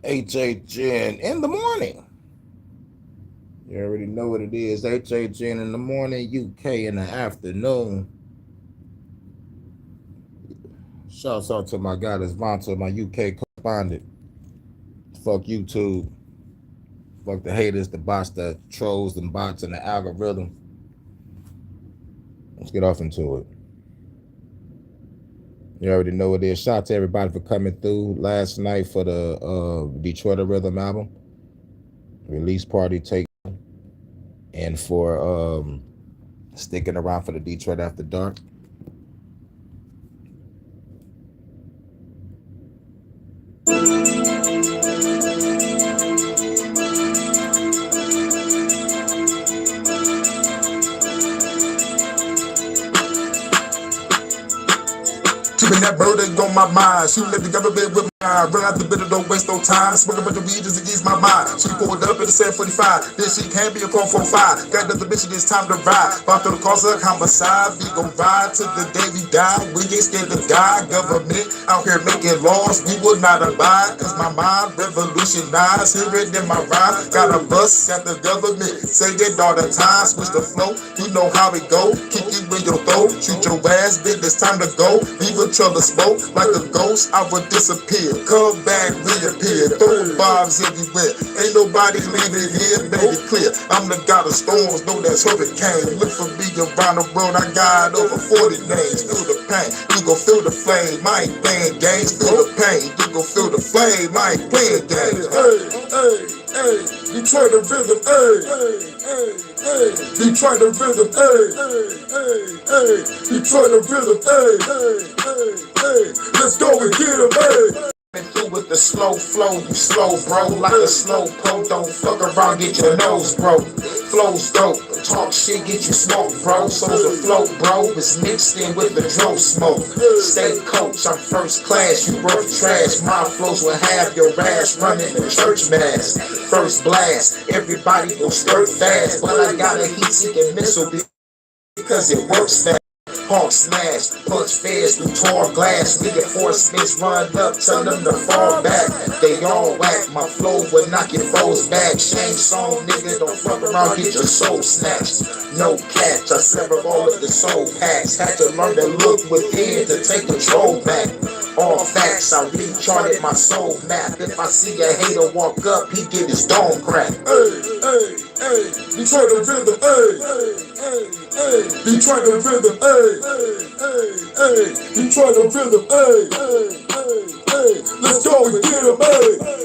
HHN in the morning. You already know what it is. HHN in the morning, UK in the afternoon. Shouts out to my guy, Vonta, my UK correspondent. Fuck YouTube. Fuck the haters, the bots, the trolls, the bots, and the algorithm. Let's get off into it. You already know what it is. Shout out to everybody for coming through last night for the Detroit Rhythm album release party take, and for sticking around for the Detroit After Dark. Keeping that burden on my mind. She let the government with my mind. Run out the bitter, don't waste no time. Smoking with the weed just to ease my mind. She pulled up in the 745. Then she can't be a call 45. Got another mission, it's time to ride. Bought through the cause of homicide. We gon' ride till the day we die. We ain't scared to die. Government out here making laws we will not abide. Cause my mind revolutionized. Hear it in my rhyme. Got a bus at the government. Say it all the time. Switch the flow. You know how it go. Kick you in your throat. Shoot your ass, bitch. It's time to go. Leave a trail of smoke. Like a ghost, I would disappear. Come back, reappear. Throw bombs everywhere. Ain't nobody leaving here, made it clear. I'm the god of storms, know that's hurricane. Look for me around the world, I got over 40 names. Feel the pain, you gon' feel the flame. I ain't playing games, feel the pain. You gon' feel the flame, I ain't playing games. Hey, hey, hey, Detroit the rhythm, hey, hey, hey, hey, Detroit the rhythm, hey, hey, hey, hey, Detroit the rhythm, hey, hey, hey, hey, let's go and get him, hey. Through with the slow flow, you slow, bro. Like a slow po, don't fuck around, get your nose broke. Flow's dope, talk shit, get you smoked, bro. So's a flow, bro. It's mixed in with the dro smoke. Stay coach, I'm first class, you worth trash. My flows will have your ass running the church mass. First blast, everybody go skirt fast. But I got a heat-seeking missile because it works fast. Hawk smash, punch fast, we tore glass. Reinforcements run up, tell them to fall back. They all whack, my flow will knock your foes back. Shame song, nigga, don't fuck around, get your soul snatched. No catch, I sever all of the soul packs. Had to learn to look within to take control back. All facts, I recharted my soul map. If I see a hater walk up, he get his dome cracked. Hey, hey, hey, Detroit the rhythm, hey, hey, hey, hey, Detroit the rhythm, hey, hey, hey, hey, Detroit the rhythm, hey, hey, hey, hey, let's go and get him, hey.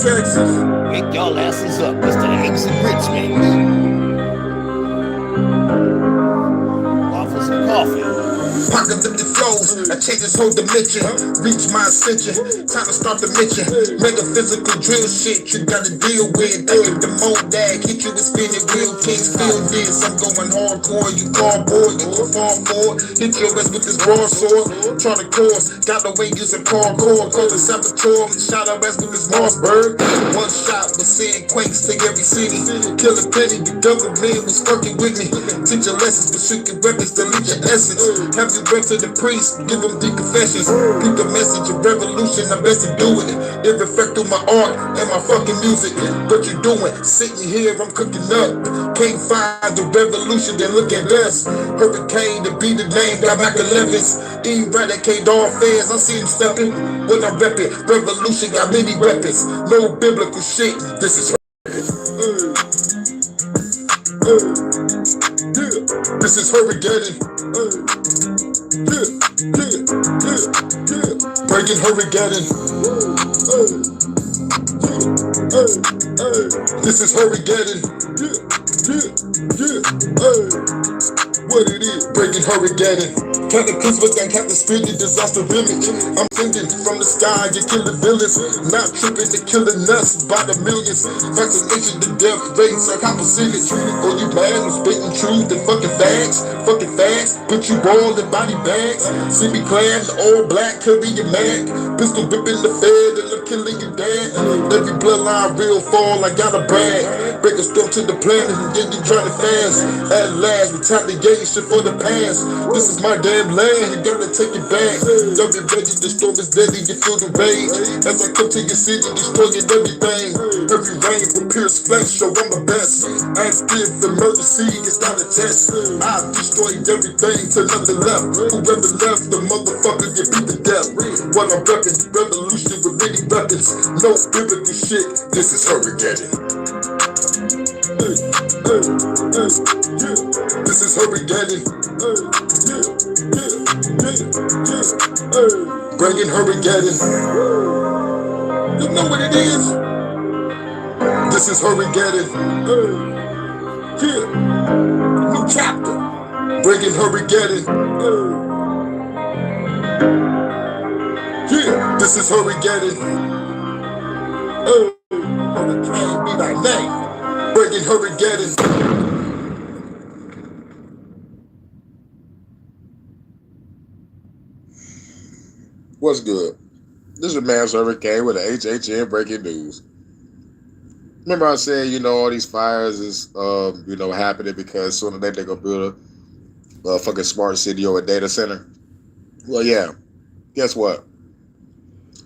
Texas. Wake y'all asses up, Mr. Hanks and Richmond. Waffles and coffee. Pockets empty flows, I change this whole dimension. Reach my ascension, time to start the mission. Metaphysical drill shit you gotta deal with. I get the Modag, hit you with spinning wheel. Kings feel this, I'm going hardcore. You cardboard, you can fall more. Hit your ass with this broadsword. Try to course, got the way using parkour. Call the saboteur, shot our ass with this Mossberg. One shot was send quakes to every city. Kill a penny, the government was fucking with me. Teach your lessons, but shooting weapons, delete your essence. Have you break to the priest, give them deep confessions. Keep the message of revolution, I'm best to do it. It reflect through my art and my fucking music. What you doing? Sitting here, I'm cooking up. Can't find the revolution, then look at us. Hurricane to be the name, got Mac 11s. Eradicate all fans, I see them stepping. When I'm repping, revolution got many weapons. No biblical shit, this is this is Hurricane. Breaking Hurricane. This is Hurricane. what it is. Breaking hurricane. Captain Christmas got Captain Spirit, disaster village. I'm sending from the sky, you kill the villains. Not tripping to killing us by the millions. Vaccination to death rates, like how percentage. Oh, you mad? I'm spitting truth and fucking facts. Fucking facts. Put you all in body bags. See me clad in all black, carry your mag. Pistol whipping the fed and I'm killing your dad. Every bloodline real fall, I gotta brag. Break a step to the planet and then you try to fast. At last, retaliation for the past. This is my damn land, you gotta take it back. Don't get ready, the storm is deadly, you feel the rage. As I come to your city, destroying everything. Every rain with pierced flesh, show I'm the best. Active emergency, it's not a test. I've destroyed everything till nothing left. Whoever left, the motherfucker get beat to death. What I'm repping, revolution with many weapons. No biblical shit, this is Hurricane. This is Hurricane. Bringing Hurricane. You know what it is? This is Hurricane. New chapter. Bringing Hurricane. This is Hurricane. Hurricane be thy name. Bringing Hurricane. What's good? This is your man Hurricane with the HHN breaking news. Remember I said, all these fires is, happening because sooner or later they're gonna build a fucking smart city or a data center. Well, yeah. Guess what?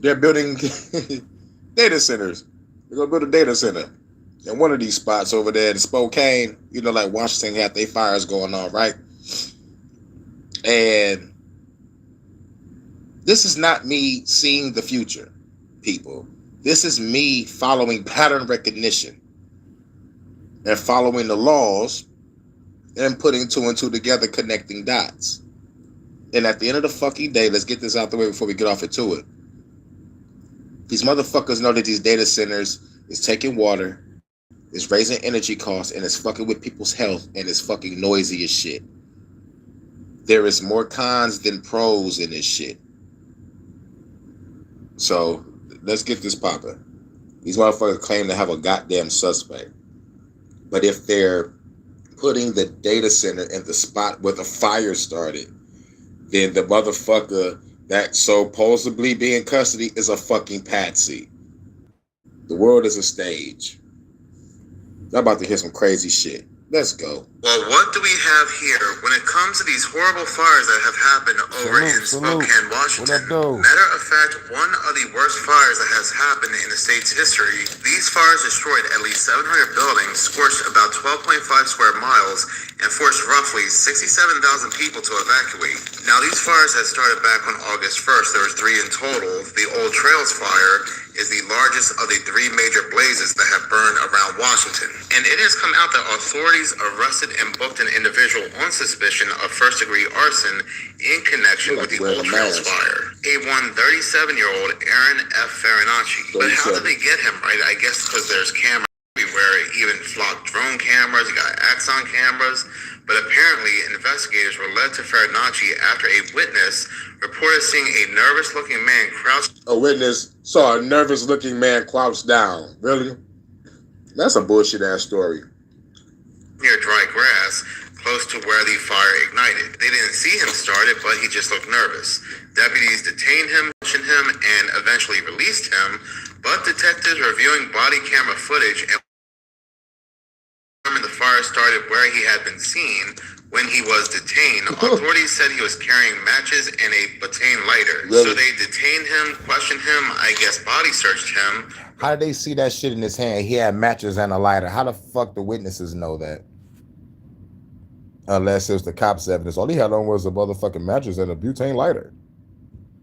They're building data centers. They're gonna build a data center in one of these spots over there in Spokane. Like Washington had their fires going on, right? And this is not me seeing the future, people. This is me following pattern recognition and following the laws and putting two and two together, connecting dots. And at the end of the fucking day, let's get this out the way before we get off into it. These motherfuckers know that these data centers is taking water, is raising energy costs, and it's fucking with people's health, and it's fucking noisy as shit. There is more cons than pros in this shit. So let's get this popping. These motherfuckers claim to have a goddamn suspect. But if they're putting the data center in the spot where the fire started, then the motherfucker that supposedly be in custody is a fucking patsy. The world is a stage. I'm about to hear some crazy shit. Let's go. Well, what do we have here when it comes to these horrible fires that have happened over in Spokane, Washington? Matter of fact, one of the worst fires that has happened in the state's history. These fires destroyed at least 700 buildings, scorched about 12.5 square miles, and forced roughly 67,000 people to evacuate. Now, these fires had started back on August 1st. There was 3 in total. The Old Trails fire is the largest of the 3 major blazes that have burned around Washington. And it has come out that authorities arrested and booked an individual on suspicion of first-degree arson in connection with the Old Trails fire. A 37-year-old Aaron F. Farinacci. But how did they get him, right? I guess because there's cameras everywhere, even flocked drone cameras, you got Axon cameras. But apparently, investigators were led to Farinacci after a witness reported seeing a nervous-looking man crouched. A witness saw a nervous-looking man crouched down. Really? That's a bullshit-ass story. Near dry grass, close to where the fire ignited. They didn't see him start it, but he just looked nervous. Deputies detained him, questioned him, and eventually released him. But detectives reviewing body camera footage and the fire started where he had been seen when he was detained. Authorities said he was carrying matches and a butane lighter. Really? So they detained him, questioned him, I guess body searched him. How did they see that shit in his hand? He had matches and a lighter. How the fuck the witnesses know that? Unless it was the cops' evidence. All he had on was a motherfucking mattress and a butane lighter.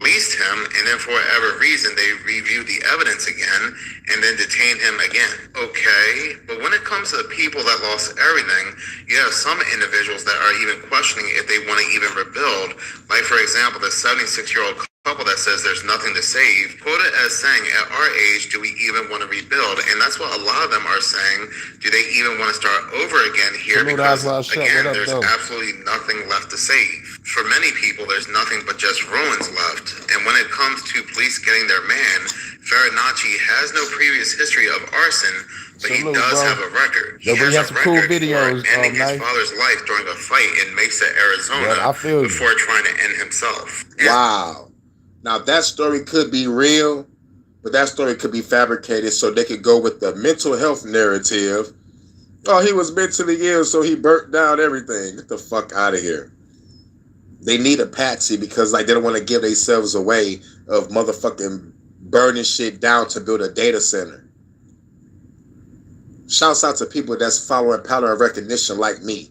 Released him, and then for whatever reason, they reviewed the evidence again and then detained him again. Okay, but when it comes to the people that lost everything, you have some individuals that are even questioning if they want to even rebuild. Like, for example, the 76-year-old couple that says there's nothing to save, quote it as saying, at our age, do we even want to rebuild? And that's what a lot of them are saying. Do they even want to start over again here? Because, again, there's absolutely nothing left to save. For many people, there's nothing but just ruins left. And when it comes to police getting their man, Farinacci has no previous history of arson, but he does have a record. He has a record for ending his father's life during a fight in Mesa, Arizona, before trying to end himself. Wow. Now, that story could be real, but that story could be fabricated so they could go with the mental health narrative. Oh, he was mentally ill, so he burnt down everything. Get the fuck out of here. They need a patsy because like they don't want to give themselves away of motherfucking burning shit down to build a data center. Shouts out to people that's following pattern of recognition like me.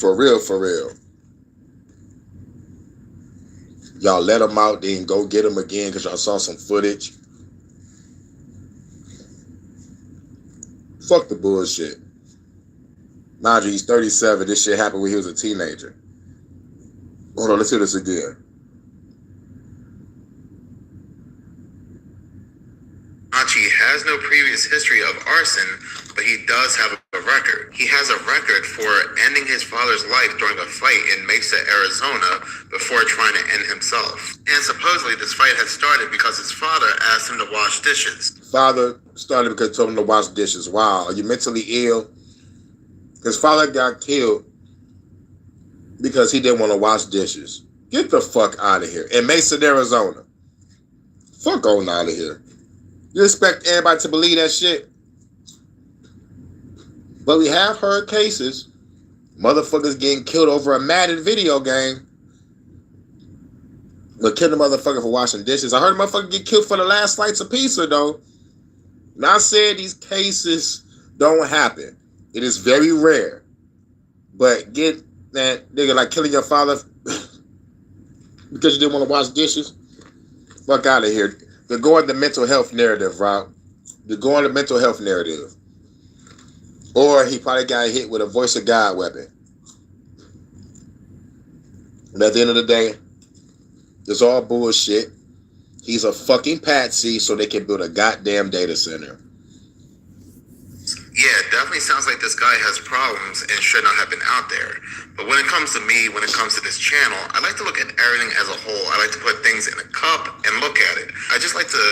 For real, for real. Y'all let him out, then go get him again because y'all saw some footage. Fuck the bullshit. Mind you, he's 37. This shit happened when he was a teenager. Hold on, let's hear this again. Farinacci has no previous history of arson, but he does have a record. He has a record for ending his father's life during a fight in Mesa, Arizona, before trying to end himself. And supposedly this fight had started because his father asked him to wash dishes. Father started because he told him to wash dishes. Wow, are you mentally ill? His father got killed because he didn't want to wash dishes. Get the fuck out of here. In Mesa, Arizona. Fuck on out of here. You expect everybody to believe that shit? But we have heard cases, motherfuckers getting killed over a Madden video game. But kill the motherfucker for washing dishes. I heard a motherfucker get killed for the last slice of pizza, though. Not saying these cases don't happen. It is very rare. But get that nigga like killing your father because you didn't want to wash dishes? Fuck out of here. They're going the mental health narrative route. They're going the mental health narrative. Or he probably got hit with a voice of God weapon. And at the end of the day, it's all bullshit. He's a fucking patsy so they can build a goddamn data center. Yeah, it definitely sounds like this guy has problems and should not have been out there. But when it comes to me, when it comes to this channel, I like to look at everything as a whole. I like to put things in a cup and look at it. I just like to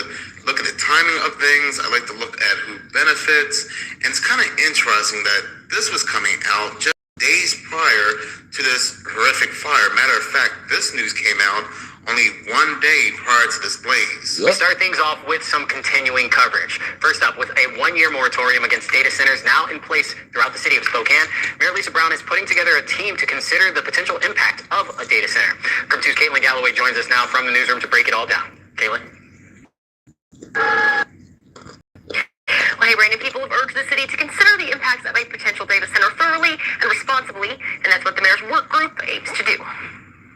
look at the timing of things. I like to look at who benefits. And it's kind of interesting that this was coming out just days prior to this horrific fire. Matter of fact, this news came out only 1 day prior to this blaze. We start things off with some continuing coverage. First up, with a 1-year moratorium against data centers now in place throughout the city of Spokane, Mayor Lisa Brown is putting together a team to consider the potential impact of a data center. Group 2's Caitlin Galloway joins us now from the newsroom to break it all down. Caitlin? Well, hey, Brandon, people have urged the city to consider the impacts of a potential data center thoroughly and responsibly, and that's what the mayor's work group aims to do.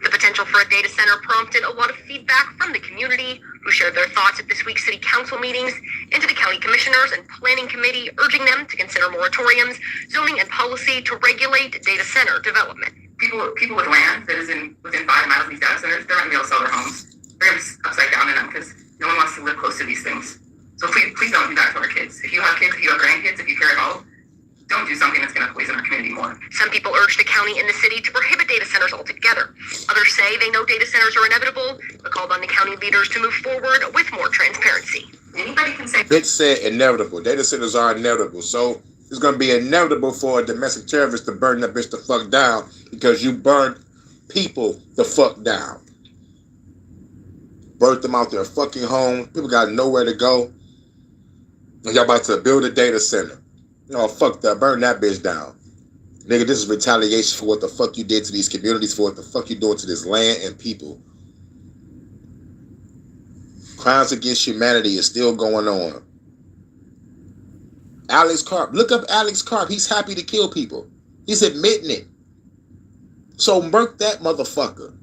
The potential for a data center prompted a lot of feedback from the community, who shared their thoughts at this week's city council meetings, and to the county commissioners and planning committee, urging them to consider moratoriums, zoning, and policy to regulate data center development. People with land that is within 5 miles of these data centers, they're not going to be able to sell their homes. They're going to be upside down in them because no one wants to live close to these things. So please don't do that to our kids. If you have kids, if you have grandkids, if you care at all, don't do something that's going to poison our community more. Some people urge the county and the city to prohibit data centers altogether. Others say they know data centers are inevitable, but called on the county leaders to move forward with more transparency. Anybody can say... Bitch said inevitable. Data centers are inevitable. So it's going to be inevitable for a domestic terrorist to burn that bitch the fuck down because you burned people the fuck down. Birthed them out their fucking home. People got nowhere to go. And y'all about to build a data center. Oh, fuck that. Burn that bitch down. Nigga, this is retaliation for what the fuck you did to these communities, for what the fuck you doing to this land and people. Crimes against humanity is still going on. Alex Karp. Look up Alex Karp. He's happy to kill people. He's admitting it. So murk that motherfucker.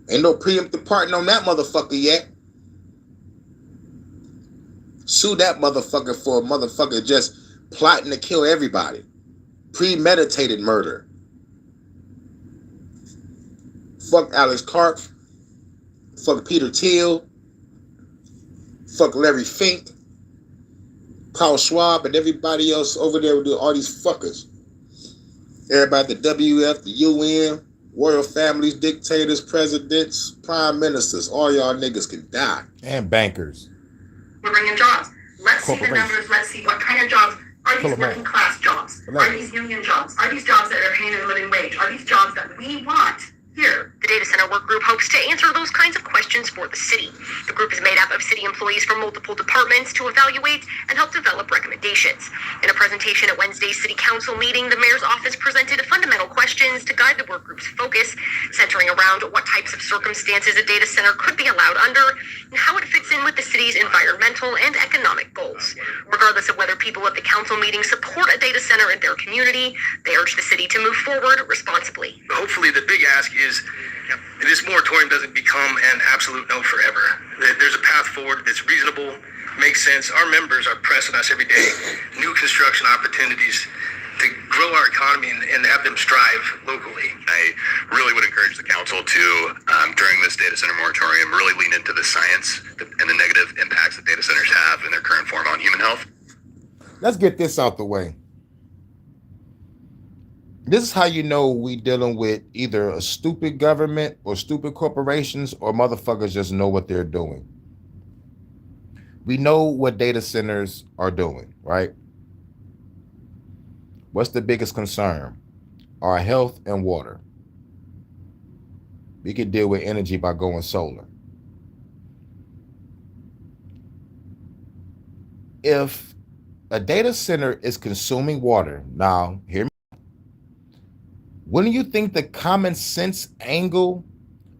Ain't no preemptive pardon on that motherfucker yet. Sue that motherfucker for a motherfucker just plotting to kill everybody. Premeditated murder. Fuck Alex Karp. Fuck Peter Thiel. Fuck Larry Fink. Paul Schwab and everybody else over there with all these fuckers. Everybody at the WF, the UN, royal families, dictators, presidents, prime ministers, all y'all niggas can die. And bankers. We're bringing jobs. Let's see the numbers. Let's see what kind of jobs. Are these working class jobs? Are these union jobs? Are these jobs that are paying a living wage? Are these jobs that we want here? The data center work group hopes to answer those kinds of questions for the city. The group is made up of city employees from multiple departments to evaluate and help develop recommendations. In a presentation at Wednesday's city council meeting, the mayor's office presented fundamental questions to guide the work group's focus, centering around what types of circumstances a data center could be allowed under and how it fits in with the city's environmental and economic goals. Regardless of whether people at the council meeting support a data center in their community, they urge the city to move forward responsibly. Hopefully the big ask is this moratorium doesn't become an absolute no forever. There's a path forward that's reasonable, makes sense. Our members are pressing us every day, new construction opportunities to grow our economy and have them strive locally. I really would encourage the council to, during this data center moratorium, really lean into the science and the negative impacts that data centers have in their current form on human health. Let's get this out the way. This is how you know we dealing with either a stupid government or stupid corporations or motherfuckers just know what they're doing. We know what data centers are doing, right? What's the biggest concern? Our health and water. We could deal with energy by going solar. If a data center is consuming water, now hear me. Wouldn't you think the common sense angle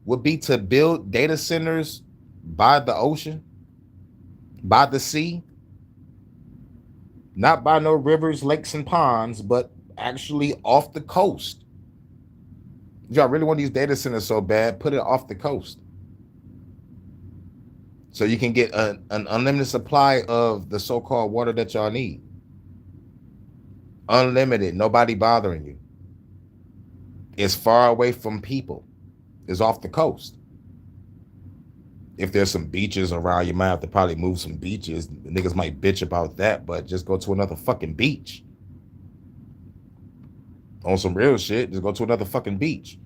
would be to build data centers by the ocean, by the sea? Not by no rivers, lakes, and ponds, but actually off the coast. Y'all really want these data centers so bad, put it off the coast. So you can get an unlimited supply of the so-called water that y'all need. Unlimited, nobody bothering you. It's far away from people. It's off the coast. If there's some beaches around, you might have to probably move some beaches. Niggas might bitch about that, but just go to another fucking beach. On some real shit, just go to another fucking beach.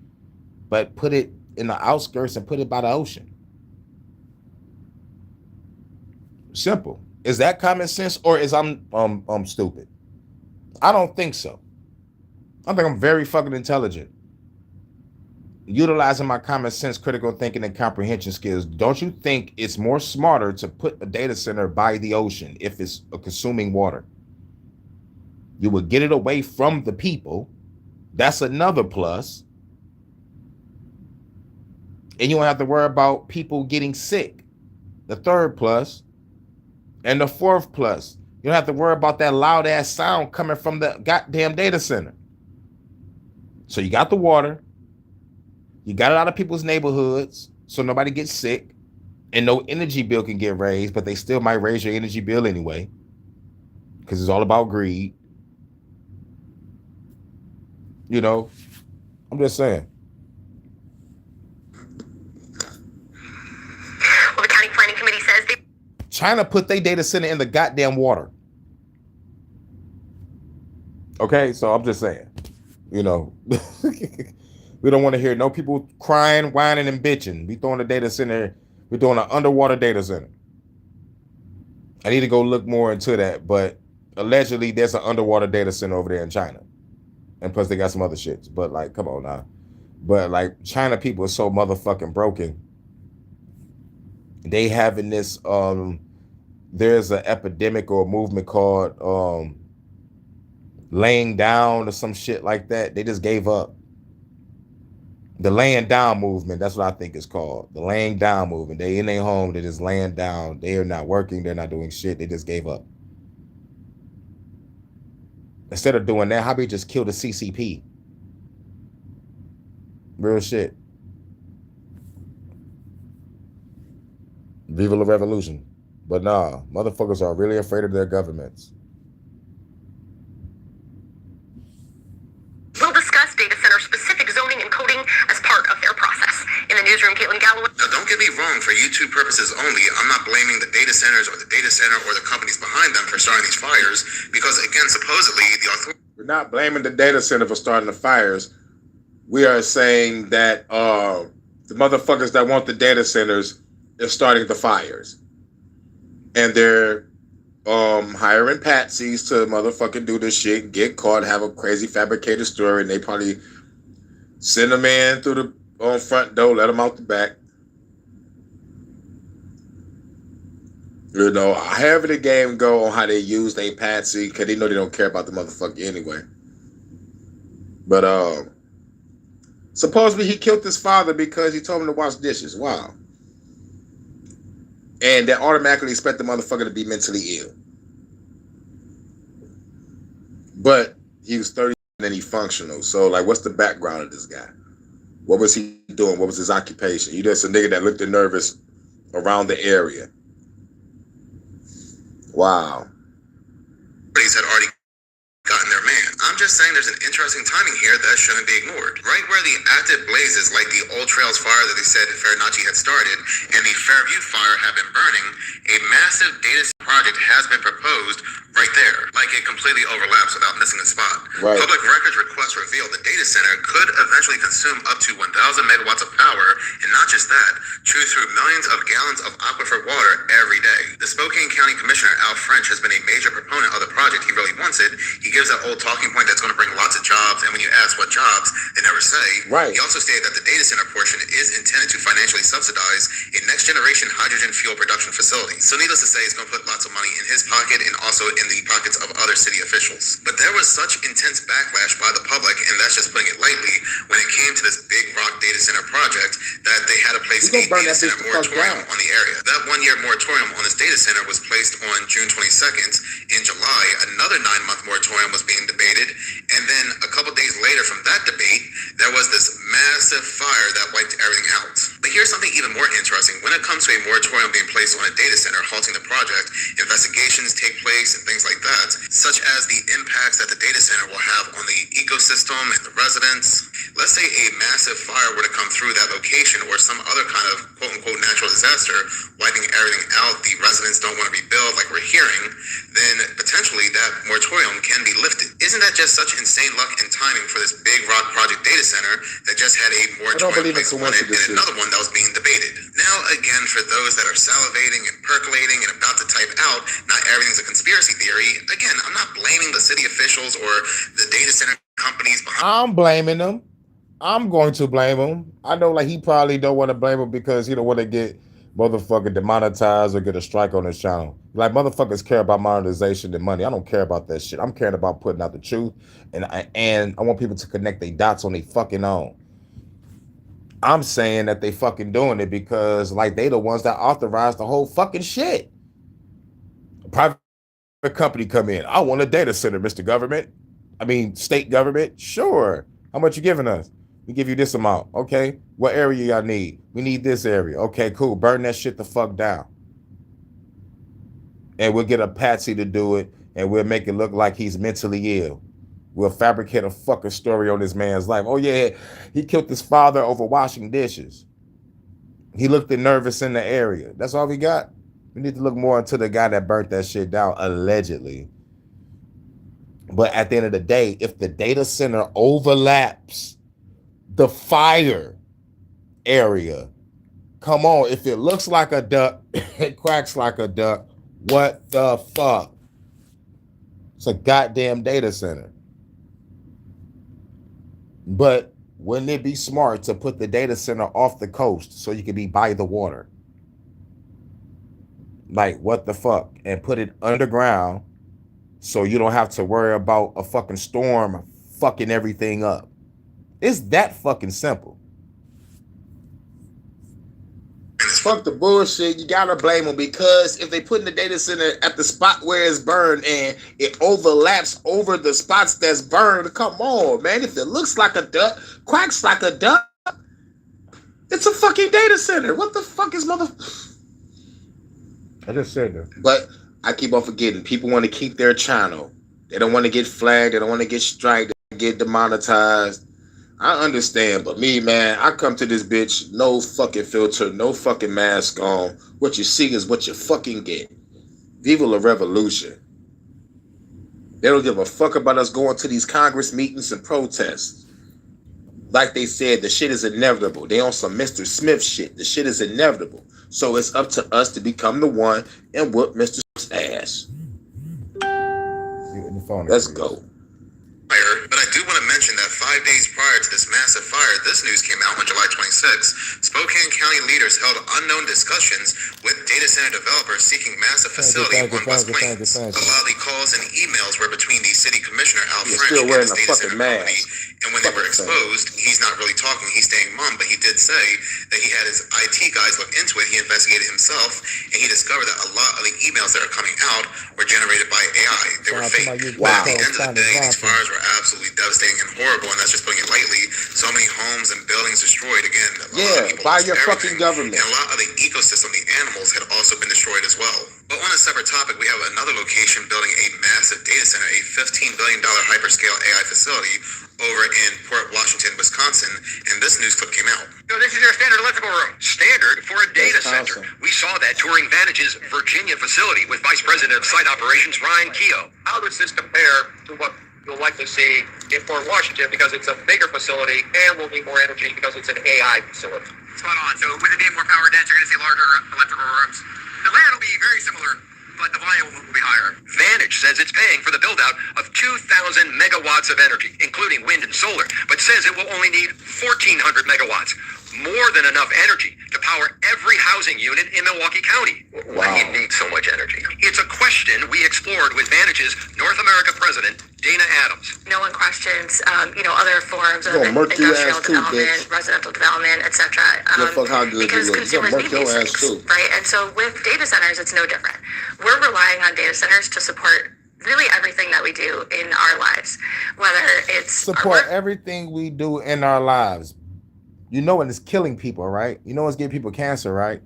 But put it in the outskirts and put it by the ocean. Simple. Is that common sense or is I'm stupid? I don't think so. I think I'm very fucking intelligent. Utilizing my common sense, critical thinking, and comprehension skills, don't you think it's more smarter to put a data center by the ocean if it's consuming water? You would get it away from the people. That's another plus. And you don't have to worry about people getting sick. The third plus. And the fourth plus, you don't have to worry about that loud ass sound coming from the goddamn data center. So you got the water. You got it out of people's neighborhoods so nobody gets sick and no energy bill can get raised, but they still might raise your energy bill anyway because it's all about greed. You know, I'm just saying. Well, the county planning committee says they... China put their data center in the goddamn water. Okay, so I'm just saying, you know. We don't want to hear no people crying, whining, and bitching. We throwing a data center. We're doing an underwater data center. I need to go look more into that, but allegedly there's an underwater data center over there in China. And plus they got some other shits. But like, come on now. But like China people are so motherfucking broken. They having this, there's an epidemic or a movement called laying down or some shit like that. They just gave up. The laying down movement, that's what I think it's called. The laying down movement. They in their home, they're just laying down. They are not working, they're not doing shit. They just gave up. Instead of doing that, how about you just kill the CCP? Real shit. Viva la revolution. But nah, motherfuckers are really afraid of their governments. Will discuss data center specific zoning and coding as part of their process. newsroom, Caitlin Galloway. Now, don't get me wrong, for YouTube purposes only, I'm not blaming the data centers or the data center or the companies behind them for starting these fires, because, again, supposedly, the authorities... We're not blaming the data center for starting the fires. We are saying that the motherfuckers that want the data centers are starting the fires. And they're hiring patsies to motherfucking do this shit, get caught, have a crazy fabricated story, and they probably send them in through the front door, let them out the back. You know, however the game go on how they use they patsy, because they know they don't care about the motherfucker anyway. But supposedly he killed his father because he told him to wash dishes. Wow. And they automatically expect the motherfucker to be mentally ill. But he was 30 and he functional. So, like, what's the background of this guy? What was he doing? What was his occupation? He just a nigga that looked nervous around the area. Wow. Had already gotten their man. I'm just saying there's an interesting timing here that shouldn't be ignored. Right where the active blazes, like the Old Trails fire that they said Farinacci had started, and the Fairview fire have been burning, a massive data project has been proposed right there. Like, it completely overlaps without missing a spot. Right. Public records requests reveal the data center could eventually consume up to 1,000 megawatts of power, and not just that, chew through millions of gallons of aquifer water every day. The Spokane County Commissioner, Al French, has been a major proponent of the project. He really wants it. He gives that old talking point that's going to bring lots of jobs, and when you ask what jobs, they never say. Right. He also stated that the data center portion is intended to financially subsidize a next-generation hydrogen fuel production facility. So needless to say, it's going to put lots of money in his pocket and also in the pockets of other city officials. But there was such intense backlash by the public, and that's just putting it lightly, when it came to this Big Rock data center project, that they had to place a data center moratorium on the area. That one-year moratorium on this data center was placed on June 22nd. In July, another 9-month moratorium was being debated, and then a couple days later from that debate, there was this massive fire that wiped everything out. But here's something even more interesting. When it comes to a moratorium being placed on a data center halting the project, investigations take place and things like that, such as the impacts that the data center will have on the ecosystem and the residents. Let's say a massive fire were to come through that location, or some other kind of quote-unquote natural disaster, wiping everything out, the residents don't want to rebuild like we're hearing, then potentially that moratorium can be lifted. Isn't that just such insane luck and timing for this Big Rock Project data center that just had a moratorium placed on it, and another one that was being debated? Now, again, for those that are salivating and percolating and about to type out, not everything's a conspiracy theory, again, I'm not blaming the city officials or the data center companies behind. I'm blaming them. I'm going to blame him. I know, like, he probably don't want to blame him because he don't want to get motherfucking demonetized or get a strike on his channel. Like, motherfuckers care about monetization and money. I don't care about that shit. I'm caring about putting out the truth, and I want people to connect their dots on their fucking own. I'm saying that they fucking doing it because, like, they the ones that authorized the whole fucking shit. A private company come in. I want a data center, Mr. Government. I mean, state government. Sure. How much you giving us? We give you this amount. Okay. What area y'all need? We need this area. Okay, cool. Burn that shit the fuck down. And we'll get a patsy to do it, and we'll make it look like he's mentally ill. We'll fabricate a fucking story on this man's life. Oh, yeah, he killed his father over washing dishes. He looked nervous in the area. That's all we got. We need to look more into the guy that burnt that shit down, allegedly. But at the end of the day, if the data center overlaps the fire area, come on, if it looks like a duck, it quacks like a duck, what the fuck? It's a goddamn data center. But wouldn't it be smart to put the data center off the coast so you could be by the water? Like, what the fuck? And put it underground so you don't have to worry about a fucking storm fucking everything up. It's that fucking simple. Fuck the bullshit. You gotta blame them, because if they put in the data center at the spot where it's burned and it overlaps over the spots that's burned, come on, man. If it looks like a duck, quacks like a duck, it's a fucking data center. What the fuck is mother... I just said that. But I keep on forgetting. People want to keep their channel. They don't want to get flagged. They don't want to get striked. They get demonetized. I understand, but me, man, I come to this bitch, no fucking filter, no fucking mask on. What you see is what you fucking get. Viva la revolution. They don't give a fuck about us going to these Congress meetings and protests. Like they said, the shit is inevitable. They on some Mr. Smith shit. The shit is inevitable. So it's up to us to become the one and whoop Mr. Smith's ass. Let's go. But I do want to mention that 5 days prior to this massive fire, this news came out on July 26th. Spokane County leaders held unknown discussions with data center developers seeking massive facility on West Plains. A lot of the calls and emails were between the city commissioner Al French and his data center company. And when they were exposed, he's not really talking, he's staying mum, but he did say that he had his IT guys look into it. He investigated himself, and he discovered that a lot of the emails that are coming out were generated by AI. They were fake. Wow. At the end of the day, these fires were absolutely devastating and horrible, and that's just putting it lightly. So many homes and buildings destroyed. Again, a lot of people by lost your everything, fucking government. and a lot of the ecosystem, the animals, had also been destroyed as well. But on a separate topic, we have another location building a massive data center, a $15 billion hyperscale AI facility over in Port Washington, Wisconsin, and this news clip came out. So this is your standard electrical room. Standard for a data center. We saw that touring Vantage's Virginia facility with Vice President of Site Operations Ryan Keogh. How does this compare to what you'll likely see in Port Washington, because it's a bigger facility and will need more energy because it's an AI facility? Spot on. So with it being more power dense, you're going to see larger electrical rooms. The land will be very similar, but the volume will be higher. Vantage says it's paying for the build-out of 2,000 megawatts of energy, including wind and solar, but says it will only need 1,400 megawatts. More than enough energy to power every housing unit in Milwaukee County. Why do you need so much energy? It's a question we explored with Vantage's North America president, Dana Adams. No one questions, other forms of Gonna murk your industrial ass too, development, bitch. residential development, etc. Fuck how good Because you look. consumers Gonna need murk these your ass things, too. right? And so with data centers, it's no different. We're relying on data centers to support really everything that we do in our lives, whether it's Support everything we do in our lives. You know it's killing people, right? You know it's giving people cancer, right?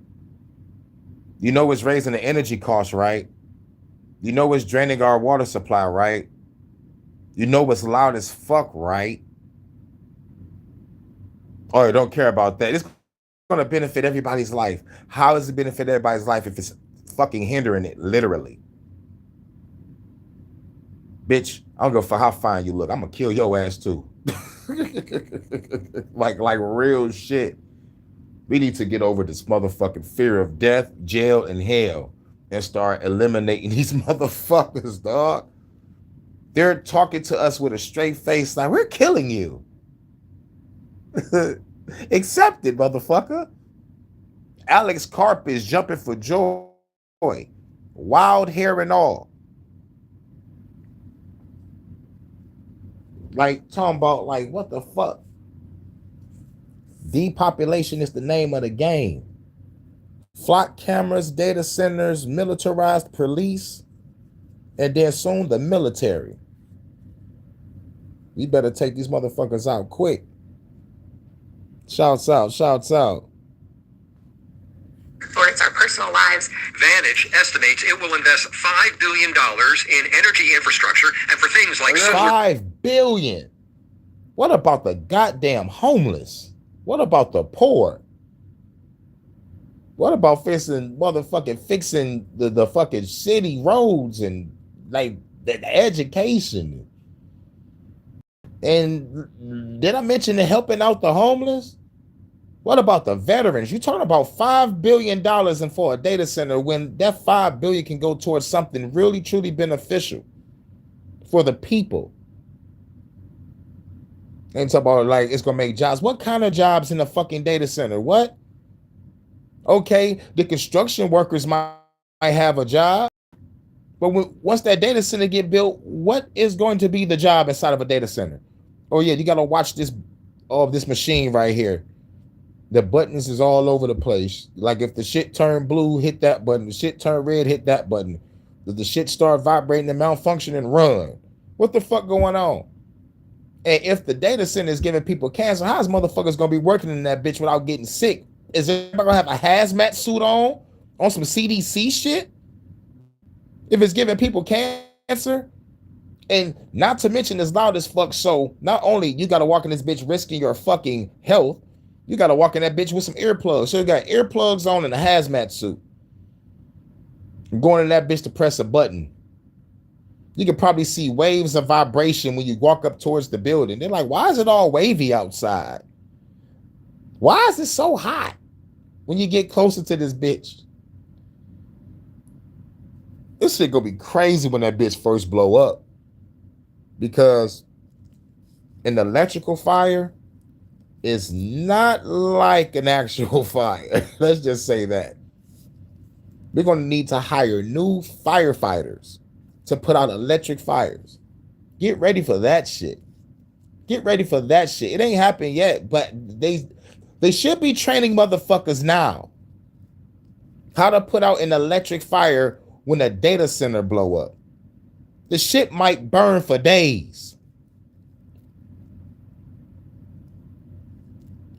You know it's raising the energy costs, right? You know it's draining our water supply, right? You know it's loud as fuck, right? Oh, you don't care about that. It's going to benefit everybody's life. How does it benefit everybody's life if it's fucking hindering it, literally? Bitch, I don't give a fuck how fine you look. I'm going to kill your ass too. like real shit. We need to get over this motherfucking fear of death, jail, and hell and start eliminating these motherfuckers, dog. They're talking to us with a straight face like, we're killing you. Accept it, motherfucker. Alex Karp is jumping for joy. Wild hair and all. Like, talking about, like, what the fuck? Depopulation is the name of the game. Flock cameras, data centers, militarized police, and then soon the military. We better take these motherfuckers out quick. Shouts out, shouts out. supports our personal lives. Vantage estimates it will invest $5 billion in energy infrastructure and for things like solar. $5 billion. What about the goddamn homeless? What about the poor? What about fixing the fucking city roads and like the education? And did I mention the helping out the homeless? What about the veterans? You're talking about $5 billion and for a data center when that $5 billion can go towards something really, truly beneficial for the people. And talk about like it's gonna make jobs. What kind of jobs in a fucking data center? What? Okay, the construction workers might have a job, but once that data center get built, what is going to be the job inside of a data center? Oh yeah, you gotta watch this machine right here. The buttons is all over the place. Like if the shit turn blue, hit that button. The shit turn red, hit that button. Does the shit start vibrating and malfunctioning? Run. What the fuck going on? And if the data center is giving people cancer, how's motherfuckers gonna be working in that bitch without getting sick? Is everybody gonna have a hazmat suit on some CDC shit? If it's giving people cancer, And not to mention it's loud as fuck. So not only you got to walk in this bitch risking your fucking health, you got to walk in that bitch with some earplugs. So you got earplugs on in a hazmat suit. Going in that bitch to press a button. You can probably see waves of vibration when you walk up towards the building. They're like, why is it all wavy outside? Why is it so hot when you get closer to this bitch? This shit gonna be crazy when that bitch first blow up. Because an electrical fire is not like an actual fire. Let's just say that. We're gonna need to hire new firefighters to put out electric fires. Get ready for that shit. Get ready for that shit. It ain't happened yet, but they should be training motherfuckers now how to put out an electric fire when a data center blow up. The shit might burn for days.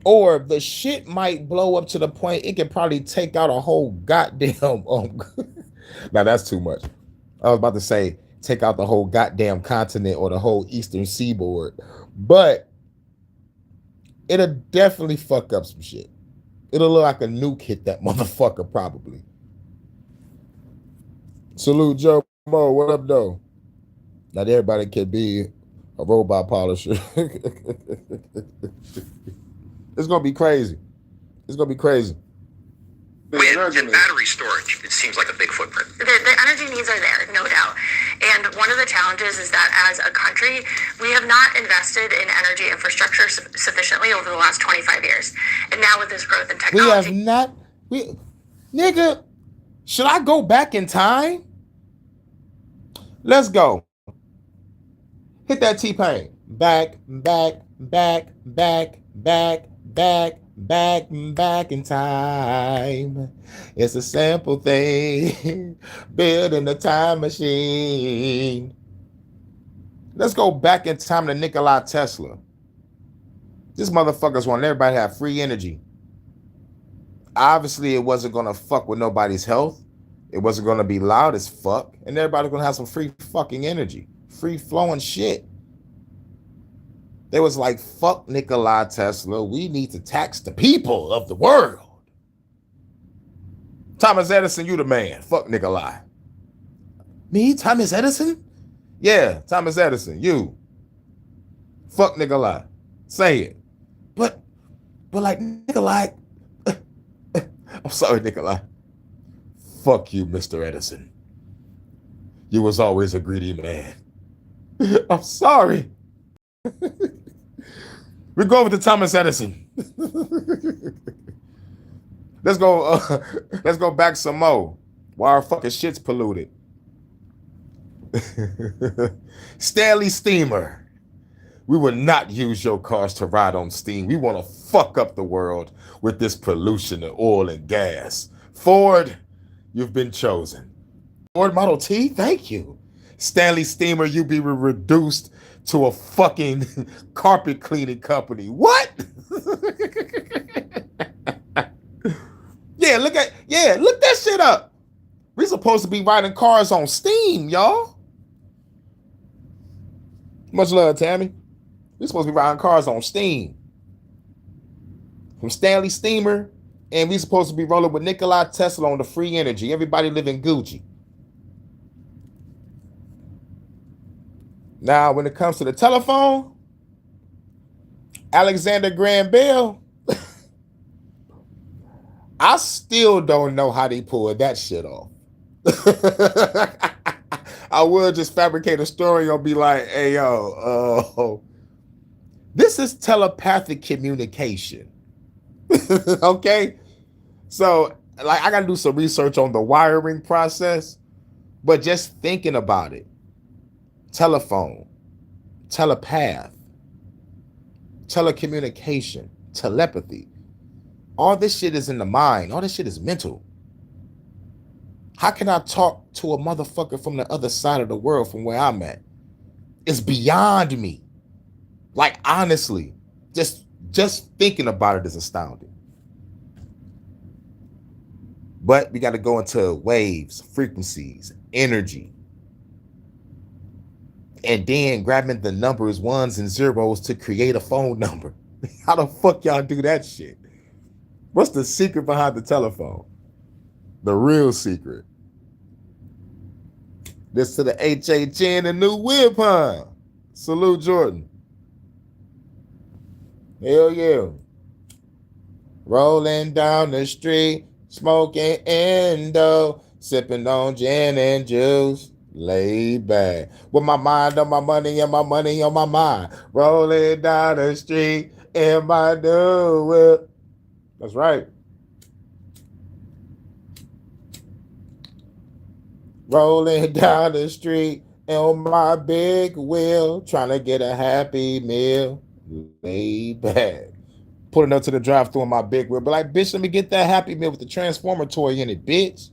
Or the shit might blow up to the point it could probably take out a whole goddamn now that's too much. I was about to say take out the whole goddamn continent or the whole eastern seaboard, but it'll definitely fuck up some shit. It'll look like a nuke hit that motherfucker probably. Salute Joe Mo, what up though? Not everybody can be a robot polisher. It's gonna be crazy. It's gonna be crazy. Wind and battery storage, it seems like a big footprint. The energy needs are there, no doubt. And one of the challenges is that as a country, we have not invested in energy infrastructure sufficiently over the last 25 years. And now with this growth in technology... Nigga, should I go back in time? Let's go. Hit that T-Pain. Back in time. It's a simple thing. Building a time machine. Let's go back in time to Nikola Tesla. This motherfuckers want everybody to have free energy. Obviously, it wasn't going to fuck with nobody's health. It wasn't going to be loud as fuck. And everybody's going to have some free fucking energy. Free flowing shit. They was like, fuck Nikola Tesla. We need to tax the people of the world. Thomas Edison, you the man. Fuck Nikola. Me, Thomas Edison? Yeah, Thomas Edison, you. Fuck Nikola. Say it. But like Nikola. I'm sorry, Nikola. Fuck you, Mr. Edison. You was always a greedy man. I'm sorry. We're going with the Thomas Edison. Let's go back some more. Why our fucking shit's polluted? Stanley Steamer. We will not use your cars to ride on steam. We want to fuck up the world with this pollution of oil and gas. Ford, you've been chosen. Ford Model T, thank you. Stanley Steamer, you be reduced to a fucking carpet cleaning company. What? Look that shit up. We supposed to be riding cars on steam, y'all. Much love, Tammy. We supposed to be riding cars on steam. From Stanley Steamer, and we supposed to be rolling with Nikola Tesla on the free energy. Everybody living Gucci. Now, when it comes to the telephone, Alexander Graham Bell, I still don't know how they pulled that shit off. I will just fabricate a story and be like, hey, yo, this is telepathic communication. Okay? So, like, I got to do some research on the wiring process, but just thinking about it. Telephone, telepath, telecommunication, telepathy. All this shit is in the mind. All this shit is mental. How can I talk to a motherfucker from the other side of the world from where I'm at? It's beyond me. Like, honestly, just thinking about it is astounding. But we got to go into waves, frequencies, energy. and then grabbing the numbers ones and zeros to create a phone number. How the fuck y'all do that shit? What's the secret behind the telephone? The real secret. This to the HHN and new whip, huh? Salute, Jordan. Hell yeah. Rolling down the street, smoking endo, sipping on gin and juice, laid back. With my mind on my money and my money on my mind. Rolling down the street in my new whip. That's right. Rolling down the street on my big wheel, trying to get a happy meal, laid back. Pulling up to the drive-thru on my big wheel, but like, bitch, let me get that happy meal with the Transformer toy in it, bitch.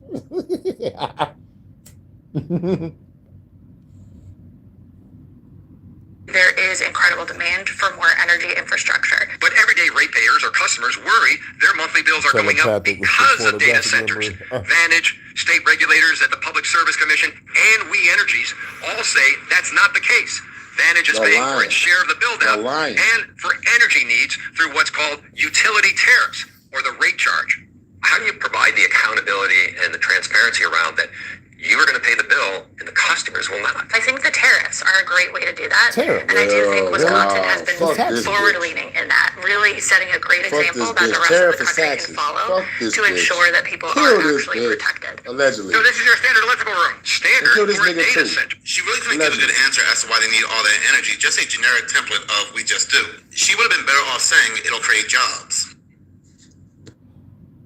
There is incredible demand for more energy infrastructure. But everyday ratepayers or customers worry their monthly bills are going up because of data centers. Vantage, state regulators at the Public Service Commission, and We Energies all say that's not the case. Vantage is paying for its share of the build-out and for energy needs through what's called utility tariffs, or the rate charge. How do you provide the accountability and the transparency around that you are going to pay the bill and the customers will not? I think the tariffs are a great way to do that. And I do think Wisconsin has been forward-leaning in that, really setting a great example that the rest of the country can follow to ensure that people are actually protected. Allegedly. So this is your standard electrical room. Standard for a data center. She really couldn't give a good answer as to why they need all that energy. Just a generic template of we just do. She would have been better off saying it'll create jobs.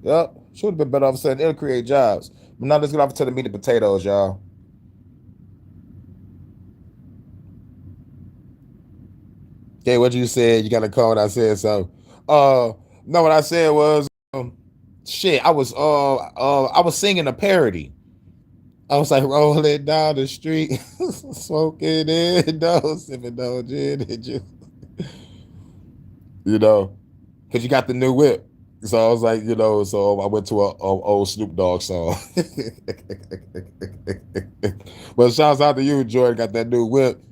Yep, should have been better off saying it'll create jobs. But now let's get off to the meat and potatoes, y'all. Okay, what you said, you got a call. I said so. No, what I said was shit. I was singing a parody. I was like rolling down the street, smoking endo, sipping on gin and juice. You know, because you got the new whip. So I was like, you know, so I went to a old Snoop Dogg song. Well, shouts out to you, Jordan. Got that new whip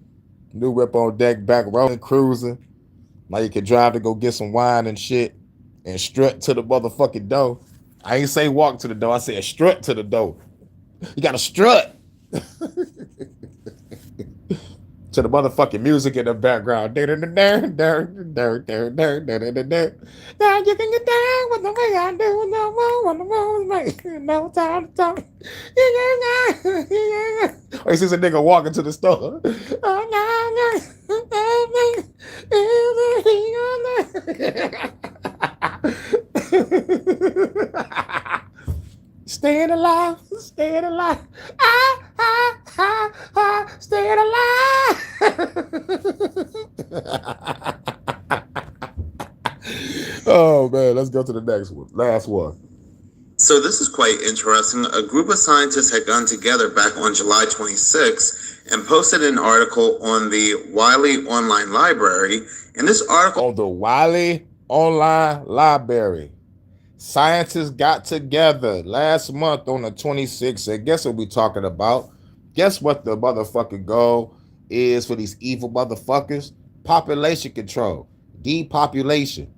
on deck, back rolling, cruising. Now you can drive to go get some wine and shit and strut to the motherfucking door. I ain't say walk to the door. I said strut to the door. You got to strut. To the motherfucking music in the background. Now you can get down with the way I do. No more on the road, like no time to talk. Or he sees a nigga walking to the store. Staying alive, staying alive. Staying alive. Oh man, let's go to the next one. Last one. So this is quite interesting. A group of scientists had gotten together back on July 26 and posted an article on the Wiley Online Library. And this article on the Wiley Online Library. Scientists got together last month on the 26th. And guess what we talking about? Guess what the motherfucking goal is for these evil motherfuckers? Population control. Depopulation.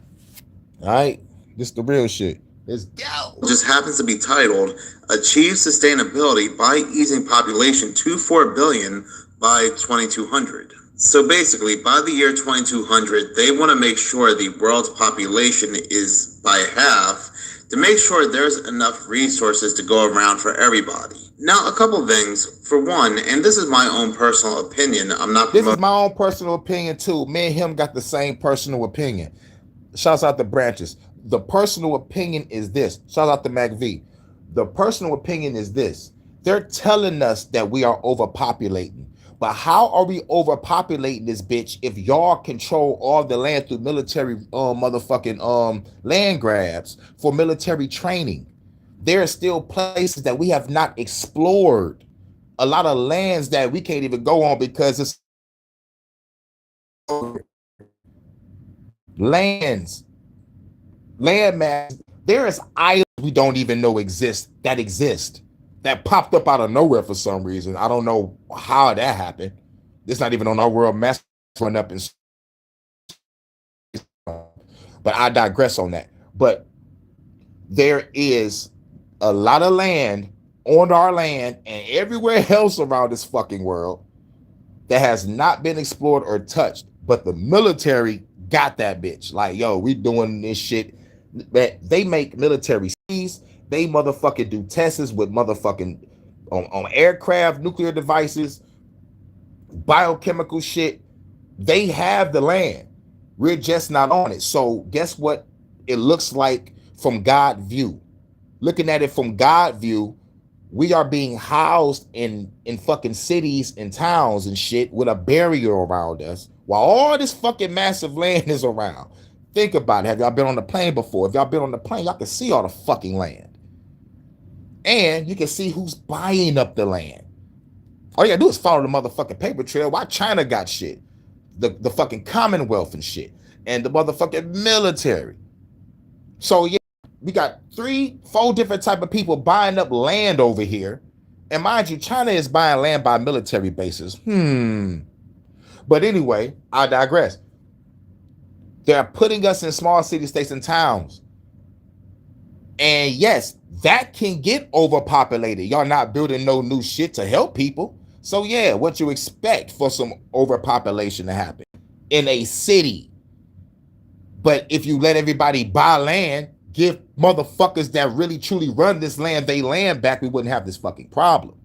All right? This is the real shit. Let's go. Just happens to be titled Achieve Sustainability by Easing Population to 4 billion by 2200. So basically, by the year 2200, they want to make sure the world's population is by half to make sure there's enough resources to go around for everybody. Now, a couple things. For one, and this is my own personal opinion, I'm not This is my own personal opinion too. Me and him got the same personal opinion. Shouts out to Branches. The personal opinion is this. Shout out to MacV. The personal opinion is this. They're telling us that we are overpopulating. But how are we overpopulating this bitch if y'all control all the land through military motherfucking land grabs for military training? There are still places that we have not explored. A lot of lands that we can't even go on because it's land mass. There is islands we don't even know exist that popped up out of nowhere for some reason. I don't know how that happened. It's not even on our world mass run up and. But I digress on that. But there is a lot of land on our land and everywhere else around this fucking world that has not been explored or touched. But the military got that bitch. Like, yo, we doing this shit. That they make military cities. They motherfucking do tests with motherfucking on aircraft, nuclear devices, biochemical shit. They have the land. We're just not on it. So guess what it looks like from God view? Looking at it from God view, we are being housed in fucking cities and towns and shit with a barrier around us while all this fucking massive land is around. Think about it. Have y'all been on the plane before? If y'all been on the plane, y'all can see all the fucking land. And you can see who's buying up the land. All you gotta do is follow the motherfucking paper trail. Why China got shit? The fucking Commonwealth and shit. And the motherfucking military. So yeah, we got 3-4 different type of people buying up land over here. And mind you, China is buying land by military bases. But anyway, I digress. They're putting us in small city states and towns. And yes, that can get overpopulated. Y'all not building no new shit to help people. So yeah, what you expect for some overpopulation to happen in a city. But if you let everybody buy land, give motherfuckers that really truly run this land they land back, we wouldn't have this fucking problem.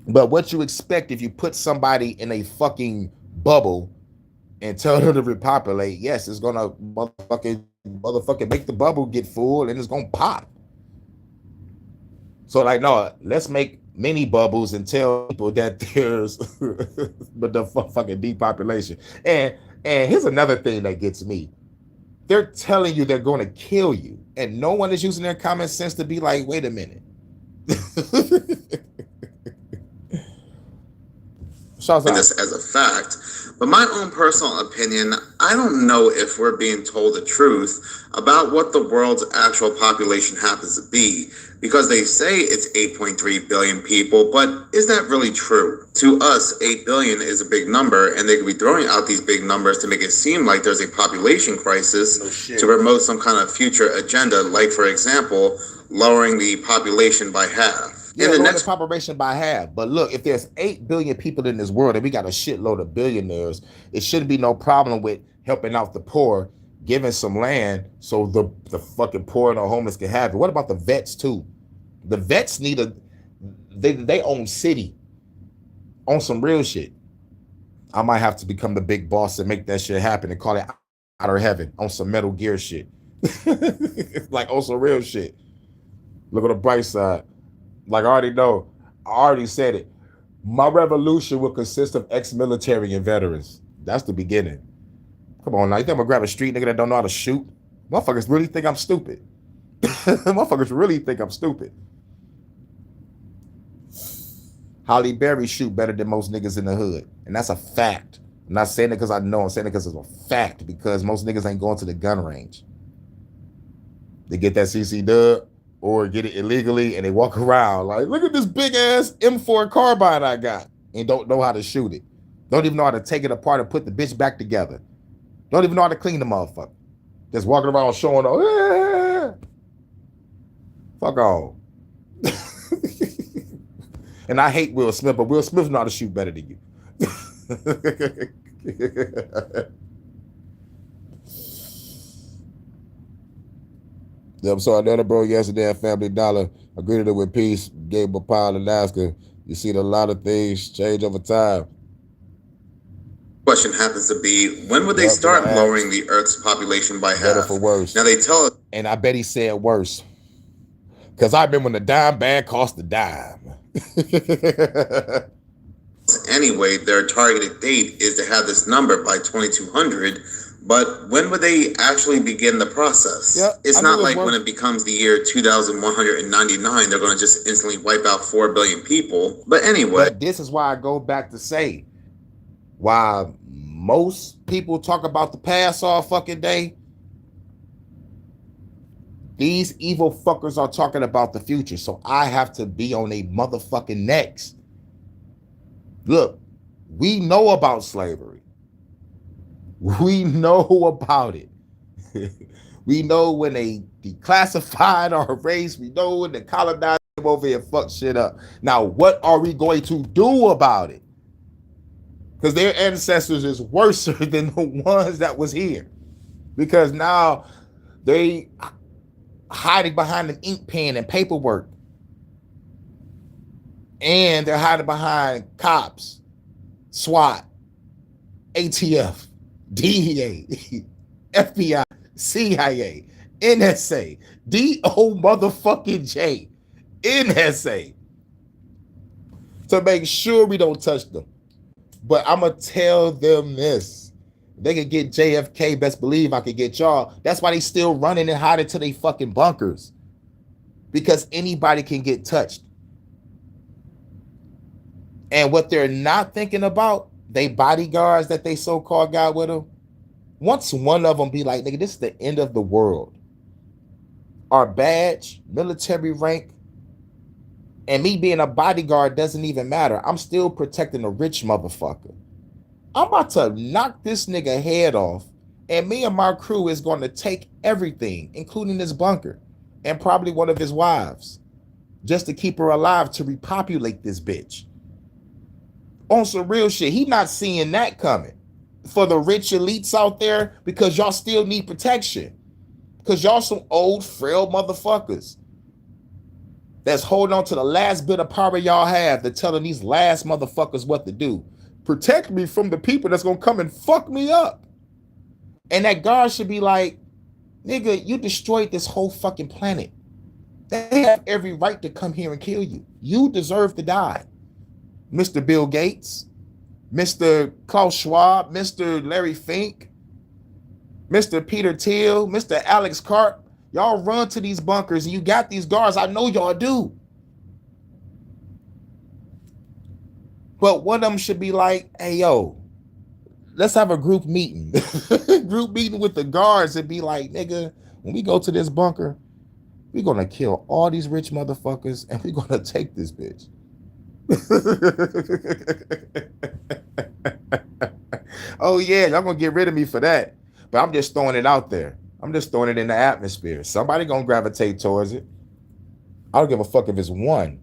But what you expect if you put somebody in a fucking bubble and tell them to repopulate, yes, it's gonna motherfucking make the bubble get full and it's gonna pop. So like, no, let's make mini bubbles and tell people that there's but the fucking depopulation. And here's another thing that gets me. They're telling you they're going to kill you, and no one is using their common sense to be like, wait a minute. This as a fact, but my own personal opinion, I don't know if we're being told the truth about what the world's actual population happens to be, because they say it's 8.3 billion people, but is that really true? To us, 8 billion is a big number, and they could be throwing out these big numbers to make it seem like there's a population crisis to promote some kind of future agenda, like, for example, lowering the population by half. Yeah, lowering the population by half. But look, if there's 8 billion people in this world and we got a shitload of billionaires, it shouldn't be no problem with helping out the poor, giving some land so the fucking poor and the homeless can have it. What about the vets too? The vets need they own city, on some real shit. I might have to become the big boss and make that shit happen and call it Outer Heaven on some Metal Gear shit. Like on some real shit. Look on the bright side. Like I already know, I already said it. My revolution will consist of ex-military and veterans. That's the beginning. Come on now, you think I'm gonna grab a street nigga that don't know how to shoot? Motherfuckers really think I'm stupid. Motherfuckers really think I'm stupid. Halle Berry shoot better than most niggas in the hood. And that's a fact. I'm not saying it because I know, I'm saying it because it's a fact, because most niggas ain't going to the gun range. They get that CC dub or get it illegally and they walk around like, look at this big ass M4 carbine I got, and don't know how to shoot it. Don't even know how to take it apart and put the bitch back together. Don't even know how to clean the motherfucker. Just walking around showing off. Fuck off. And I hate Will Smith, but Will Smith know how to shoot better than you. Yeah, I'm sorry, another bro yesterday at Family Dollar. I greeted her with peace, gave him a pile and asked her. You see a lot of things change over time. Question happens to be, when would they start lowering the Earth's population by half? Better for worse. Now they tell us. And I bet he said worse. Because I remember when the dime bag cost a dime. Anyway, their targeted date is to have this number by 2200. But when would they actually begin the process? Yep, it's not like when it becomes the year 2199, they're going to just instantly wipe out 4 billion people. But anyway. But this is why I go back to say, why most people talk about the past all fucking day, these evil fuckers are talking about the future. So I have to be on a motherfucking next. Look, we know about slavery. We know about it. We know when they declassified our race. We know when the colonizers came over here and fucked shit up. Now, what are we going to do about it? Because their ancestors is worse than the ones that was here. Because now they hiding behind an ink pen and paperwork. And they're hiding behind cops, SWAT, ATF, DEA, FBI, CIA, NSA, DO motherfucking J, NSA, to make sure we don't touch them. But I'm going to tell them this. They could get JFK, best believe I could get y'all. That's why they still running and hiding to they fucking bunkers. Because anybody can get touched. And what they're not thinking about, they bodyguards that they so-called got with them, once one of them be like, nigga, this is the end of the world. Our badge, military rank, and me being a bodyguard doesn't even matter. I'm still protecting a rich motherfucker. I'm about to knock this nigga head off, and me and my crew is going to take everything, including this bunker, and probably one of his wives, just to keep her alive to repopulate this bitch. On some real shit. He not seeing that coming. For the rich elites out there, because y'all still need protection. Because y'all some old, frail motherfuckers that's holding on to the last bit of power y'all have. They're telling these last motherfuckers what to do. Protect me from the people that's going to come and fuck me up. And that guard should be like, nigga, you destroyed this whole fucking planet. They have every right to come here and kill you. You deserve to die. Mr. Bill Gates, Mr. Klaus Schwab, Mr. Larry Fink, Mr. Peter Thiel, Mr. Alex Karp, y'all run to these bunkers and you got these guards. I know y'all do. But one of them should be like, hey, yo, let's have a group meeting. Group meeting with the guards and be like, nigga, when we go to this bunker, we're going to kill all these rich motherfuckers and we're going to take this bitch. Oh yeah, y'all gonna get rid of me for that. But I'm just throwing it out there. I'm just throwing it in the atmosphere. Somebody gonna gravitate towards it. I don't give a fuck if it's one.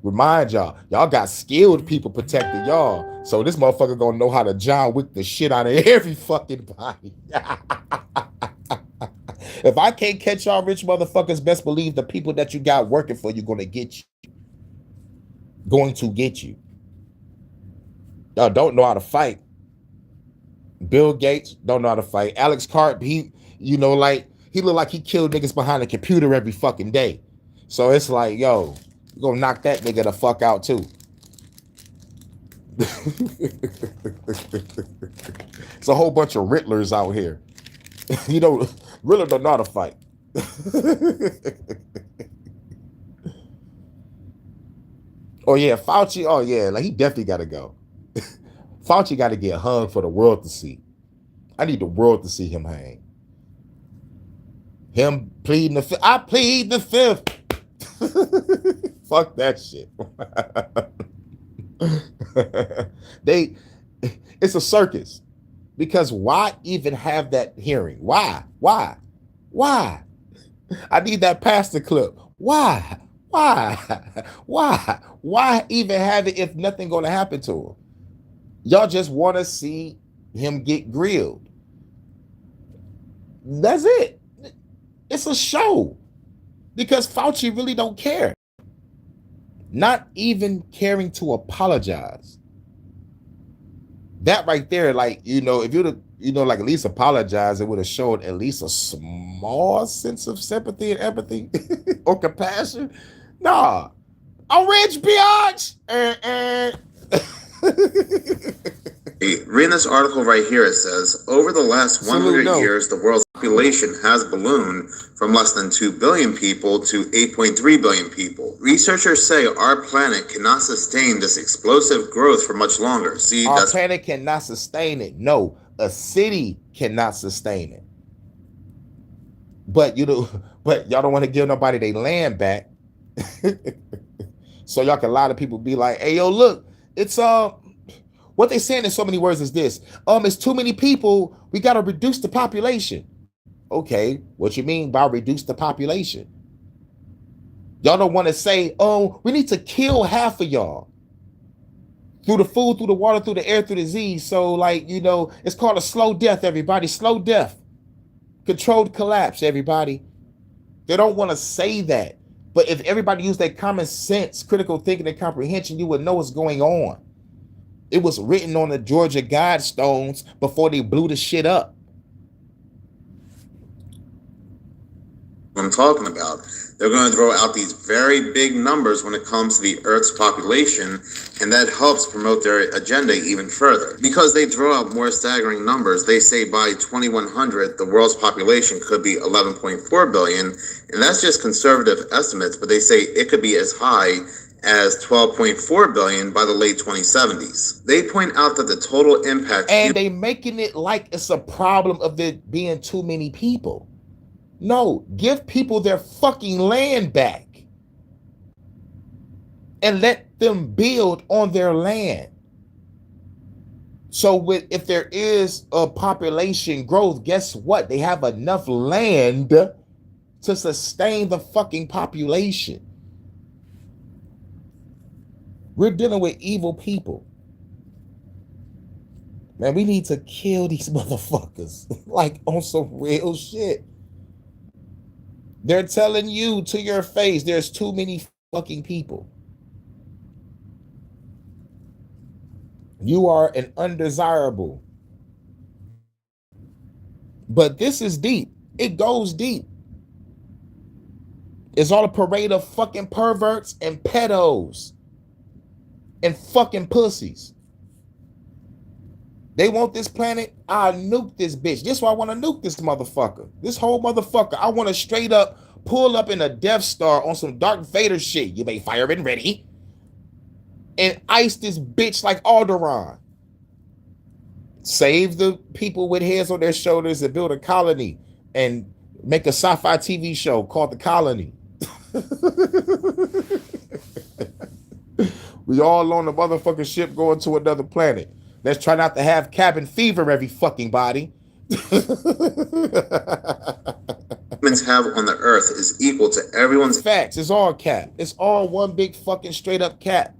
Remind y'all got skilled people protecting y'all. So this motherfucker gonna know how to John Wick the shit out of every fucking body. If I can't catch y'all rich motherfuckers, best believe the people that you got working for you gonna get you. Going to get you. Y'all don't know how to fight. Bill Gates don't know how to fight. Alex Karp, he look like he killed niggas behind a computer every fucking day. So it's like, yo, you gonna knock that nigga the fuck out too. It's a whole bunch of Riddlers out here. Riddler don't know how to fight. Oh yeah, Fauci. Oh yeah, like he definitely got to go. Fauci got to get hung for the world to see. I need the world to see him hang. Him pleading the fifth. I plead the fifth. Fuck that shit. It's a circus. Because why even have that hearing? Why? I need that pastor clip. Why even have it if nothing gonna happen to him? Y'all just want to see him get grilled. That's it. It's a show. Because Fauci really don't care. Not even caring to apologize. That right there, like, if you'd have, like at least apologize, it would have shown at least a small sense of sympathy and empathy or compassion. Nah, I'm rich, biatch. Reading this article right here, it says, over the last 100 years, the world's population has ballooned from less than 2 billion people to 8.3 billion people. Researchers say our planet cannot sustain this explosive growth for much longer. Our planet cannot sustain it. No, a city cannot sustain it. But y'all don't want to give nobody their land back. So y'all can, a lot of people be like, hey, yo, look, it's What they saying in so many words is this. It's too many people. We got to reduce the population. Okay, what you mean by reduce the population? Y'all don't want to say, oh, we need to kill half of y'all. Through the food, through the water, through the air, through the disease. So, like, you know, it's called a slow death, everybody. Slow death. Controlled collapse, everybody. They don't want to say that. But if everybody used their common sense, critical thinking, and comprehension, you would know what's going on. It was written on the Georgia Guidestones before they blew the shit up. I'm talking about. They're going to throw out these very big numbers when it comes to the Earth's population, and that helps promote their agenda even further. Because they throw out more staggering numbers, they say by 2100, the world's population could be 11.4 billion, and that's just conservative estimates, but they say it could be as high as 12.4 billion by the late 2070s. They point out that the total impact... And they making it like it's a problem of it being too many people. No, give people their fucking land back and let them build on their land. So if there is a population growth, guess what? They have enough land to sustain the fucking population. We're dealing with evil people. Man, we need to kill these motherfuckers like on some real shit. They're telling you to your face, there's too many fucking people. You are an undesirable. But this is deep. It goes deep. It's all a parade of fucking perverts and pedos and fucking pussies. They want this planet. I'll nuke this bitch. This is why I want to nuke this motherfucker. This whole motherfucker. I want to straight up pull up in a Death Star on some Darth Vader shit. You may fire it ready. And ice this bitch like Alderaan. Save the people with heads on their shoulders and build a colony and make a sci-fi TV show called The Colony. We all on the motherfucking ship going to another planet. Let's try not to have cabin fever every fucking body. Humans have on the earth is equal to everyone's... Facts. It's all cap. It's all one big fucking straight up cap.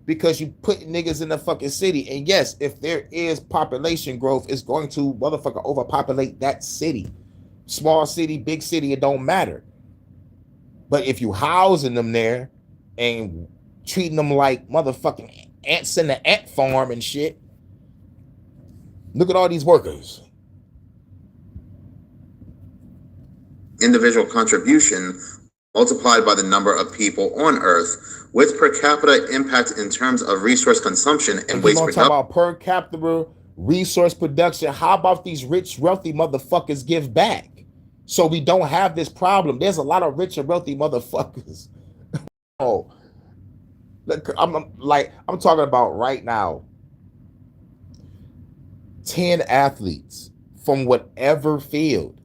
Because you put niggas in the fucking city. And yes, if there is population growth, it's going to motherfucker overpopulate that city. Small city, big city, it don't matter. But if you housing them there and treating them like motherfucking ants in the ant farm and shit, look at all these workers. Individual contribution multiplied by the number of people on Earth with per capita impact in terms of resource consumption and waste production. Talk about per capita resource production. How about these rich, wealthy motherfuckers give back? So we don't have this problem. There's a lot of rich and wealthy motherfuckers. Oh, look, I'm talking about right now. 10 athletes from whatever field,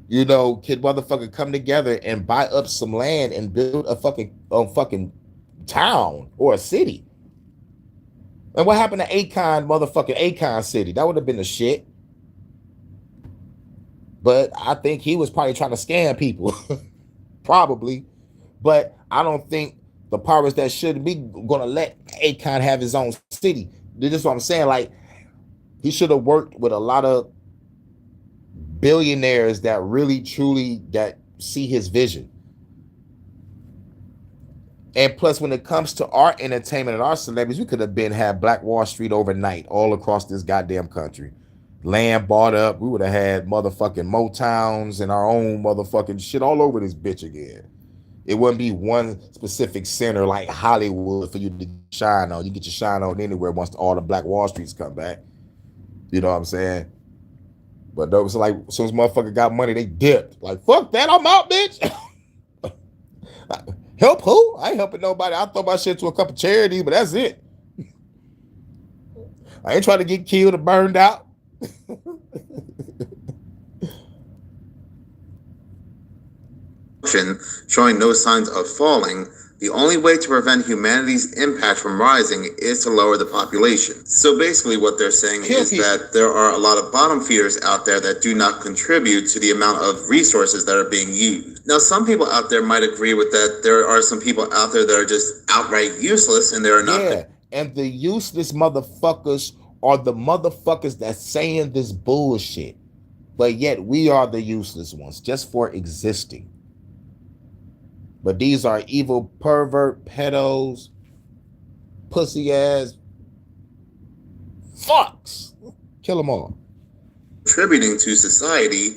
you know, can motherfucker come together and buy up some land and build a fucking town or a city. And what happened to Akon City? That would have been the shit. But I think he was probably trying to scam people. Probably. But I don't think the powers that should be gonna let Akon have his own city. This is what I'm saying. Like, he should have worked with a lot of billionaires that really, truly, that see his vision. And plus, when it comes to our entertainment and our celebrities, we could have had Black Wall Street overnight all across this goddamn country. Land bought up. We would have had motherfucking Motowns and our own motherfucking shit all over this bitch again. It wouldn't be one specific center like Hollywood for you to shine on. You get your shine on anywhere once all the Black Wall Streets come back. You know what I'm saying? But those like, as soon as motherfucker got money, they dipped. Like, fuck that, I'm out, bitch. Help who? I ain't helping nobody. I throw my shit to a couple charities, but that's it. I ain't trying to get killed or burned out. Showing no signs of falling, The only way to prevent humanity's impact from rising is to lower the population. So basically what they're saying is that there are a lot of bottom feeders out there that do not contribute to the amount of resources that are being used. Now, some people out there might agree with that. There are some people out there that are just outright useless, and they're not. Yeah, and the useless motherfuckers are the motherfuckers that's saying this bullshit. But yet we are the useless ones just for existing. But these are evil pervert pedos, pussy ass fucks. Kill them all. Contributing to society,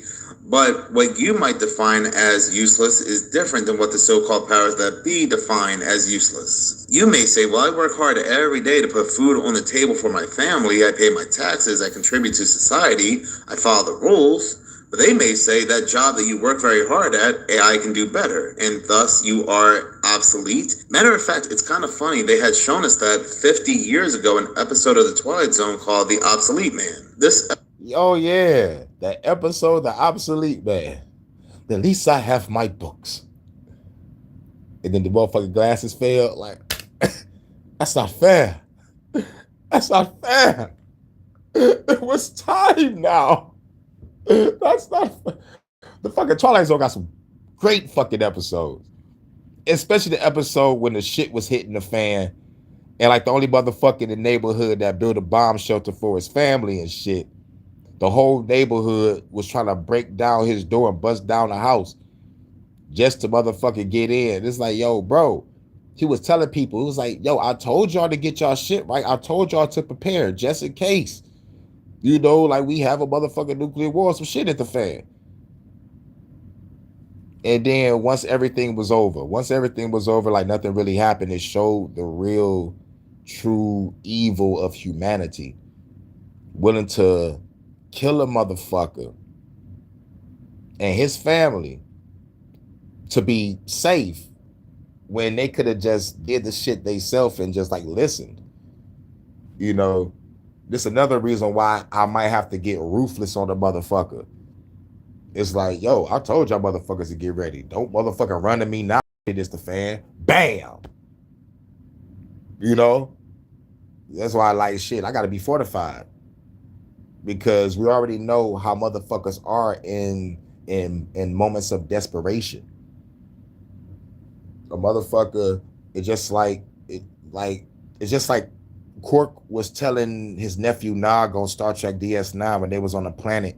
but what you might define as useless is different than what the so-called powers that be define as useless. You may say, well, I work hard every day to put food on the table for my family, I pay my taxes, I contribute to society, I follow the rules. But they may say that job that you work very hard at, AI can do better, and thus you are obsolete. Matter of fact, it's kind of funny. They had shown us that 50 years ago, an episode of The Twilight Zone called The Obsolete Man. Oh, yeah. That episode, The Obsolete Man. At least I have my books. And then the motherfucking glasses fell. Like, that's not fair. That's not fair. It was time now. That's not the fucking Twilight Zone got some great fucking episodes, especially the episode when the shit was hitting the fan, and like the only motherfucker in the neighborhood that built a bomb shelter for his family and shit, the whole neighborhood was trying to break down his door and bust down the house just to motherfucking get in. It's like, yo, bro, he was telling people, it was like, yo, I told y'all to get y'all shit right. I told y'all to prepare just in case. You know, like we have a motherfucking nuclear war, some shit at the fan. And then once everything was over, like nothing really happened, it showed the real, true evil of humanity. Willing to kill a motherfucker and his family to be safe when they could have just did the shit they self and just like listened. You know, this is another reason why I might have to get ruthless on the motherfucker. It's like, yo, I told y'all motherfuckers to get ready. Don't motherfucking run to me now. It is the fan. Bam. You know? That's why I like shit. I got to be fortified. Because we already know how motherfuckers are in moments of desperation. A motherfucker, it's just like Quark was telling his nephew Nog on Star Trek DS9 when they was on a planet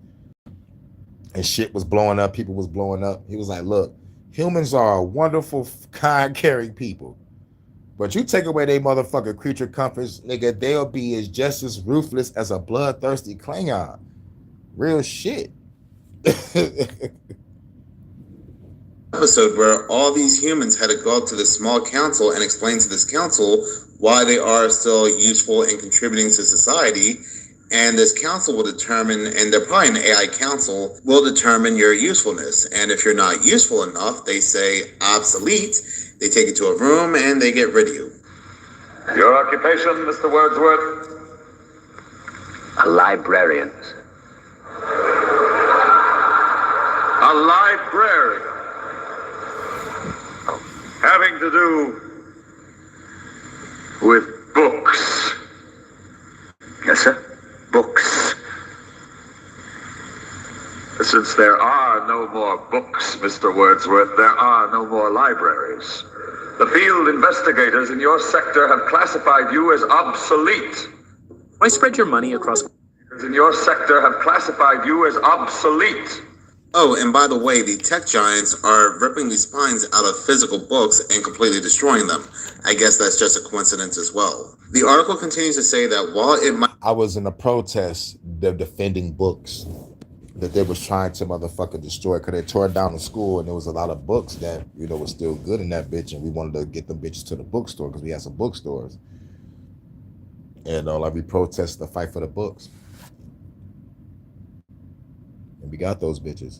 and shit was blowing up, people was blowing up. He was like, look, humans are wonderful, kind, caring people. But you take away their motherfucking creature comforts, nigga, they'll be just as ruthless as a bloodthirsty Klingon. Real shit. Episode where all these humans had to go up to this small council and explain to this council why they are still useful and contributing to society. And this council will determine, and they're probably an AI council, will determine your usefulness. And if you're not useful enough, they say obsolete. They take you to a room and they get rid of you. Your occupation, Mr. Wordsworth? A librarian. A librarian. Having to do with books. Yes, sir. Books. Since there are no more books, Mr. Wordsworth, there are no more libraries. The field investigators in your sector have classified you as obsolete. Why spread your money across... In your sector have classified you as obsolete. Oh, and by the way, the tech giants are ripping the spines out of physical books and completely destroying them. I guess that's just a coincidence as well. The article continues to say that while it might... I was in a protest, they're defending books that they was trying to motherfucking destroy because they tore down the school and there was a lot of books that, you know, was still good in that bitch, and we wanted to get them bitches to the bookstore because we had some bookstores. And like we protested the fight for the books. And we got those bitches.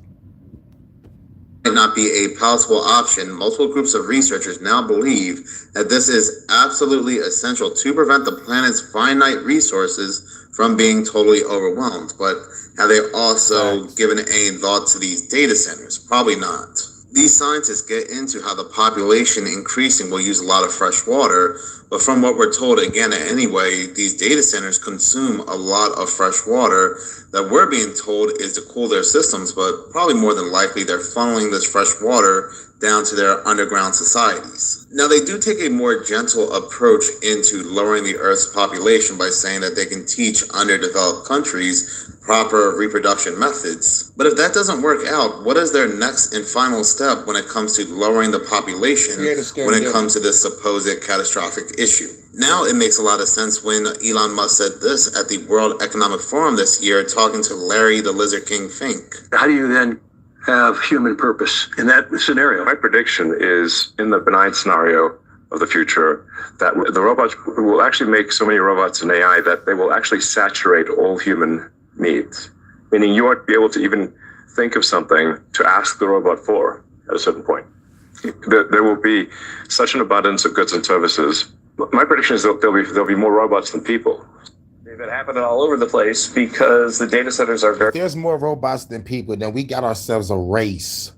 Might not be a palatable option. Multiple groups of researchers now believe that this is absolutely essential to prevent the planet's finite resources from being totally overwhelmed. But have they also given any thought to these data centers? Probably not. These scientists get into how the population increasing will use a lot of fresh water, but from what we're told, again, anyway, these data centers consume a lot of fresh water that we're being told is to cool their systems, but probably more than likely they're funneling this fresh water down to their underground societies. Now, they do take a more gentle approach into lowering the Earth's population by saying that they can teach underdeveloped countries proper reproduction methods. But if that doesn't work out, what is their next and final step when it comes to lowering the population when it comes to this supposed catastrophic issue? Now it makes a lot of sense when Elon Musk said this at the World Economic Forum this year, talking to Larry the Lizard King Fink. How do you then have human purpose in that scenario? My prediction is, in the benign scenario of the future, that the robots will actually make so many robots and AI that they will actually saturate all human needs. Meaning you won't be able to even think of something to ask the robot for at a certain point. There will be such an abundance of goods and services. My prediction is that there'll be more robots than people. They've been happening all over the place because the data centers are very... If there's more robots than people, then we got ourselves a race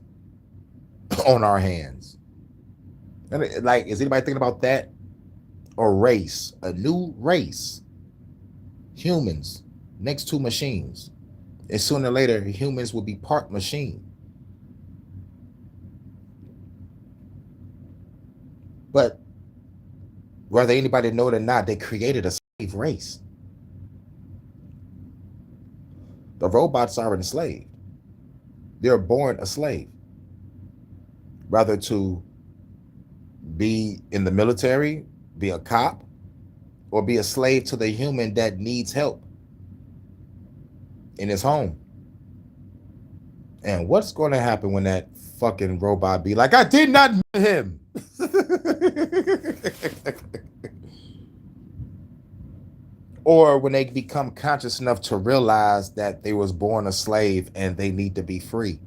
on our hands. And like, is anybody thinking about that? A race, a new race. Humans next to machines. And sooner or later, humans will be part machine. But whether anybody know it or not, they created a slave race. The robots are enslaved. They're born a slave. Rather to be in the military, be a cop, or be a slave to the human that needs help in his home. And what's going to happen when that fucking robot be like, I did not know him? Or when they become conscious enough to realize that they was born a slave and they need to be free.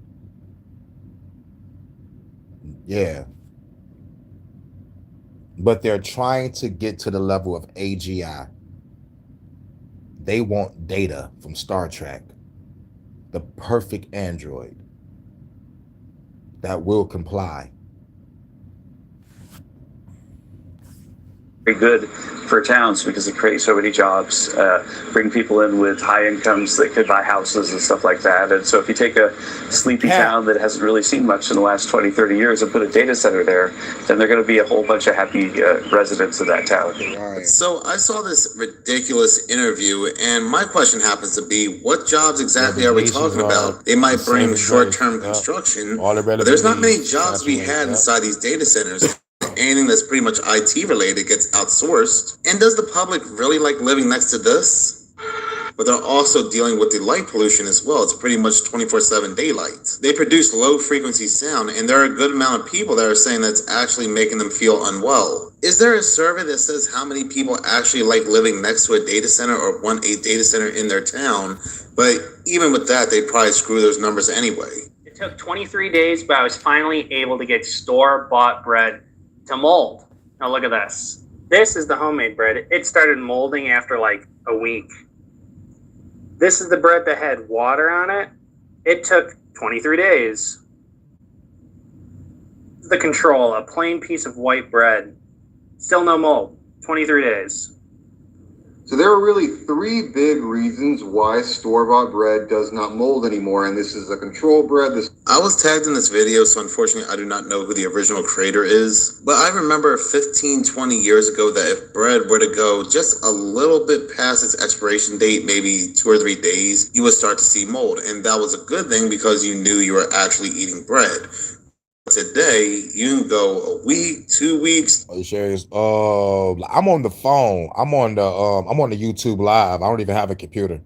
Yeah. But they're trying to get to the level of AGI. They want Data from Star Trek, the perfect android that will comply. Very good for towns because it creates so many jobs, bring people in with high incomes that could buy houses and stuff like that. And so if you take a sleepy town that hasn't really seen much in the last 20, 30 years and put a data center there, then there are going to be a whole bunch of happy residents of that town. Right. So I saw this ridiculous interview, and my question happens to be, what jobs exactly are we talking about? They might bring short-term construction, but there's not many jobs we had inside these data centers. Anything that's pretty much IT related gets outsourced. And does the public really like living next to this? But they're also dealing with the light pollution as well. It's pretty much 24/7 daylight. They produce low frequency sound, and there are a good amount of people that are saying that's actually making them feel unwell. Is there a survey that says how many people actually like living next to a data center or want a data center in their town? But even with that, they probably screw those numbers anyway. It took 23 days, but I was finally able to get store-bought bread to mold. Now look at this. This is the homemade bread. It started molding after like a week. This is the bread that had water on it. It took 23 days. The control, a plain piece of white bread. Still no mold. 23 days. So there are really three big reasons why store-bought bread does not mold anymore, and this is a control bread. I was tagged in this video, so unfortunately I do not know who the original creator is, but I remember 15, 20 years ago that if bread were to go just a little bit past its expiration date, maybe 2 or 3 days, you would start to see mold, and that was a good thing because you knew you were actually eating bread. Today, you can go a week, 2 weeks. Are you serious? I'm on the phone. I'm on the YouTube live. I don't even have a computer.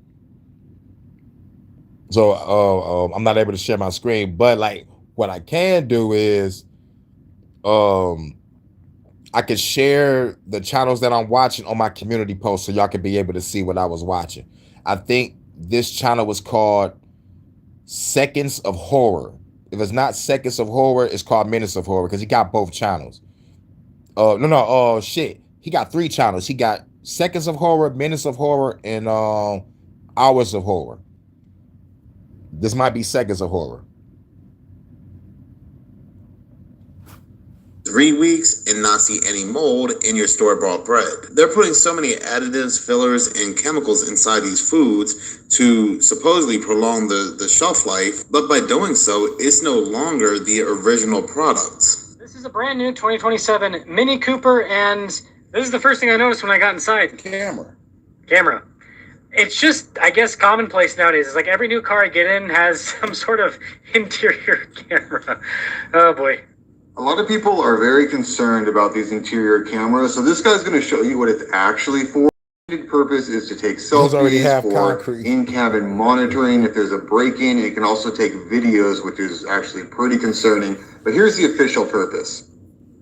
So I'm not able to share my screen. But like what I can do is I can share the channels that I'm watching on my community post so y'all can be able to see what I was watching. I think this channel was called Seconds of Horror. If it's not Seconds of Horror, it's called Minutes of Horror because he got both channels. Shit. He got 3 channels. He got Seconds of Horror, Minutes of Horror, and Hours of Horror. This might be Seconds of Horror. 3 weeks and not see any mold in your store-bought bread. They're putting so many additives, fillers, and chemicals inside these foods to supposedly prolong the shelf life, but by doing so, it's no longer the original product. This is a brand new 2027 Mini Cooper, and this is the first thing I noticed when I got inside. Camera. It's just, I guess, commonplace nowadays. It's like every new car I get in has some sort of interior camera. Oh boy. A lot of people are very concerned about these interior cameras, so this guy's going to show you what it's actually for. The purpose is to take selfies for in-cabin monitoring. If there's a break-in, it can also take videos, which is actually pretty concerning. But here's the official purpose.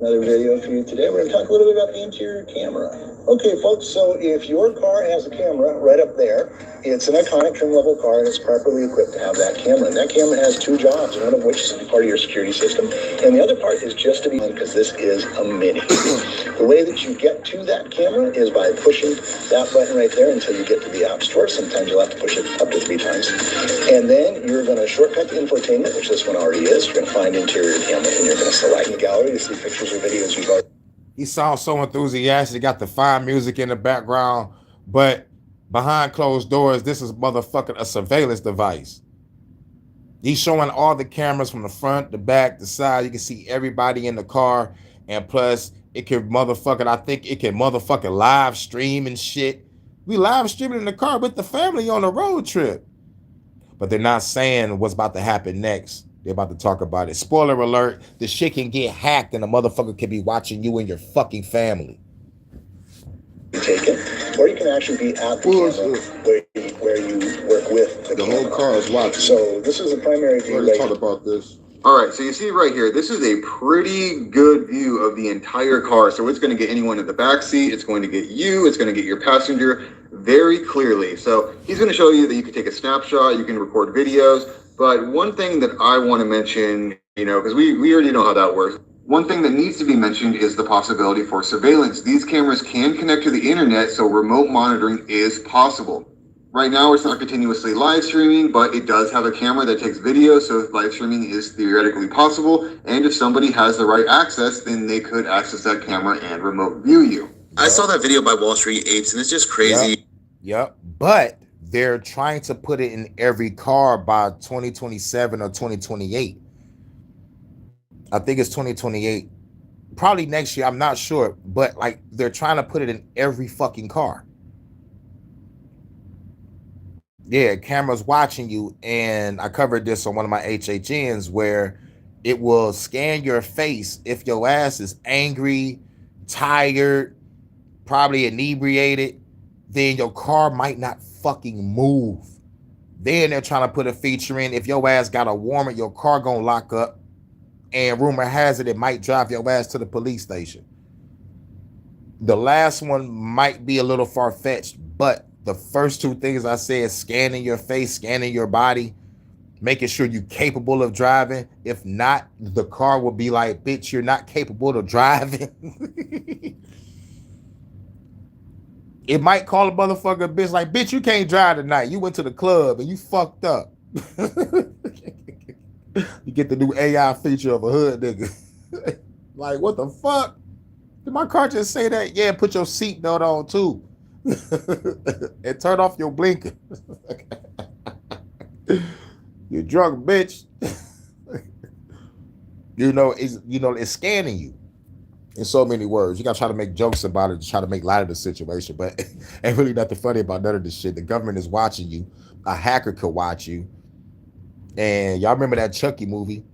Another video for you today. We're going to talk a little bit about the interior camera. Okay, folks, so if your car has a camera right up there, it's an iconic trim-level car, and it's properly equipped to have that camera. And that camera has two jobs, one of which is part of your security system, and the other part is just to be, because this is a Mini. The way that you get to that camera is by pushing that button right there until you get to the App Store. Sometimes you'll have to push it up to 3 times. And then you're going to shortcut to infotainment, which this one already is. You're going to find interior camera, and you're going to select the gallery to see pictures or videos you've already. He sounds so enthusiastic, got the fine music in the background, but behind closed doors, this is motherfucking a surveillance device. He's showing all the cameras from the front, the back, the side. You can see everybody in the car, and plus it can motherfucking, I think it can motherfucking live stream and shit. We live streaming in the car with the family on a road trip. But they're not saying what's about to happen next. They're about to talk about it. Spoiler alert, the shit can get hacked and the motherfucker can be watching you and your fucking family. Taken, or you can actually be at the camera where you work with the camera. Whole car is watching. So this is the primary view. Let's talk about this. All right, so you see right here, this is a pretty good view of the entire car. So it's going to get anyone in the back seat. It's going to get you. It's going to get your passenger very clearly. So he's going to show you that you can take a snapshot. You can record videos. But one thing that I want to mention, because we already know how that works. One thing that needs to be mentioned is the possibility for surveillance. These cameras can connect to the internet, so remote monitoring is possible. Right now, it's not continuously live streaming, but it does have a camera that takes video, so live streaming is theoretically possible. And if somebody has the right access, then they could access that camera and remote view you. I saw that video by Wall Street Apes, and it's just crazy. Yep. But they're trying to put it in every car by 2027 or 2028. I think it's 2028. Probably next year. I'm not sure. But like they're trying to put it in every fucking car. Yeah, cameras watching you. And I covered this on one of my HHNs where it will scan your face if your ass is angry, tired, probably inebriated. Then your car might not fucking move. Then they're trying to put a feature in. If your ass got a warrant, your car gonna lock up. And rumor has it might drive your ass to the police station. The last one might be a little far-fetched, but the first two things I said, scanning your face, scanning your body, making sure you're capable of driving. If not, the car will be like, bitch, you're not capable of driving. It might call a motherfucker a bitch like, bitch, you can't drive tonight. You went to the club and you fucked up. You get the new AI feature of a hood nigga. Like, what the fuck? Did my car just say that? Yeah, put your seatbelt on too. And turn off your blinker. You drunk bitch. It's scanning you. In so many words, you gotta try to make jokes about it to try to make light of the situation, but ain't really nothing funny about none of this shit. The government is watching you. A hacker could watch you. And y'all remember that Chucky movie?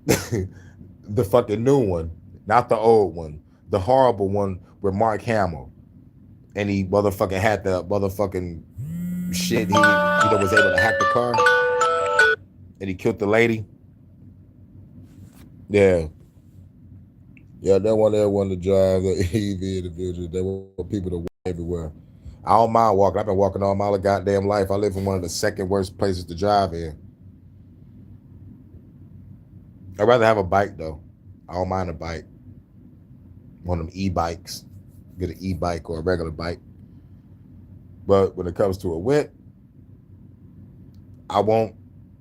The fucking new one, not the old one, the horrible one with Mark Hamill, and he motherfucking had the motherfucking shit. He was able to hack the car, and he killed the lady. Yeah. Yeah, they want everyone to drive the EV individual. They want people to walk everywhere. I don't mind walking. I've been walking all my goddamn life. I live in one of the second worst places to drive in. I'd rather have a bike, though. I don't mind a bike. One of them e-bikes. Get an e-bike or a regular bike. But when it comes to a whip, I won't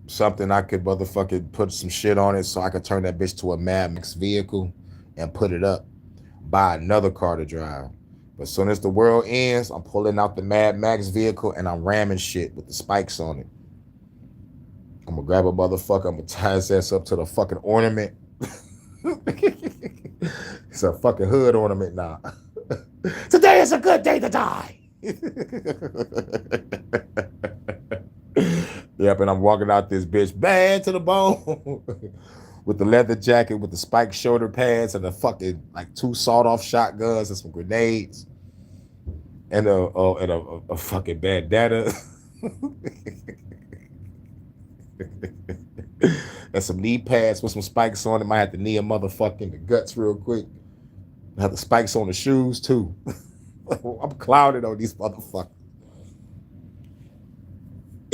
something I could motherfucking put some shit on it so I could turn that bitch to a Mad Max vehicle and put it up, buy another car to drive. But as soon as the world ends, I'm pulling out the Mad Max vehicle and I'm ramming shit with the spikes on it. I'm gonna grab a motherfucker, I'm gonna tie his ass up to the fucking ornament. It's a fucking hood ornament now. Today is a good day to die. Yep, and I'm walking out this bitch bad to the bone with the leather jacket, with the spiked shoulder pads, and the fucking like 2 sawed-off shotguns and some grenades, and a fucking bandana, and some knee pads with some spikes on it. Might have to knee a motherfucker in the guts real quick. I have the spikes on the shoes too. I'm clouded on these motherfuckers.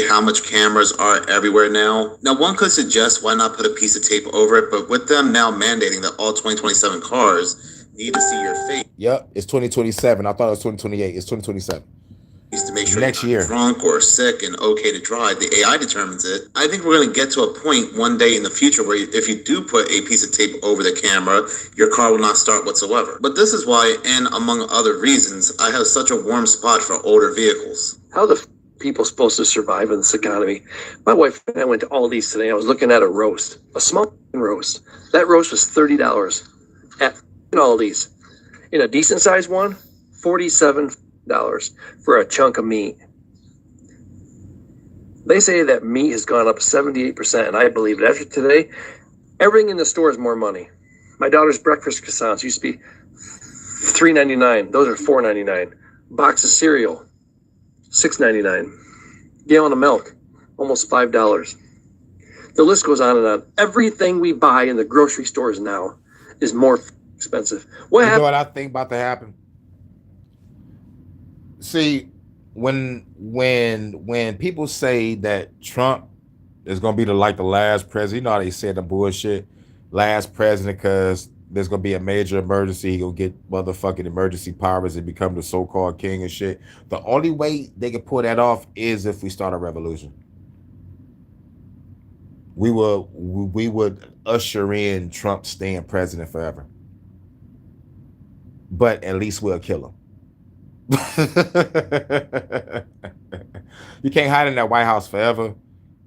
How much cameras are everywhere now. Now, one could suggest why not put a piece of tape over it, but with them now mandating that all 2027 cars need to see your face. Yep, it's 2027. I thought it was 2028. It's 2027. To make sure next you're year not drunk or sick and okay to drive. The AI determines it. I think we're going to get to a point one day in the future where if you do put a piece of tape over the camera, your car will not start whatsoever. But this is why, and among other reasons, I have such a warm spot for older vehicles. How the people supposed to survive in this economy? My wife and I went to Aldi's today. I was looking at a roast, a small roast. That roast was $30 at Aldi's. In a decent sized one, $47 for a chunk of meat. They say that meat has gone up 78%, and I believe it. After today, everything in the store is more money. My daughter's breakfast croissants used to be $3.99. Those are $4.99. Box of cereal, $6.99. Gallon of milk, almost $5. The list goes on and on. Everything we buy in the grocery stores now is more expensive. You know what I think about to happen? See, when people say that Trump is gonna be the last president, you know how they said the bullshit, last president because there's gonna be a major emergency, he'll get motherfucking emergency powers and become the so-called king and shit. The only way they can pull that off is if we start a revolution. We would usher in Trump staying president forever. But at least we'll kill him. You can't hide in that White House forever.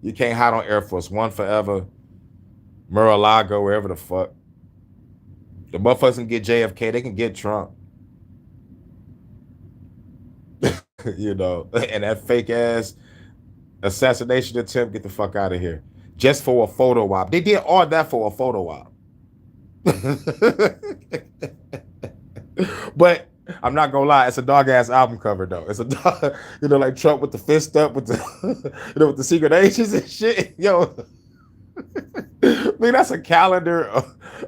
You can't hide on Air Force One forever. Mar-a-Lago, wherever the fuck. The motherfuckers can get JFK, they can get Trump. You know, and that fake ass assassination attempt, get the fuck out of here. Just for a photo op. They did all that for a photo op. But I'm not gonna lie, it's a dog ass album cover though. It's a dog, you know, like Trump with the fist up with the you know, with the secret agents and shit. Yo, I mean, that's a calendar,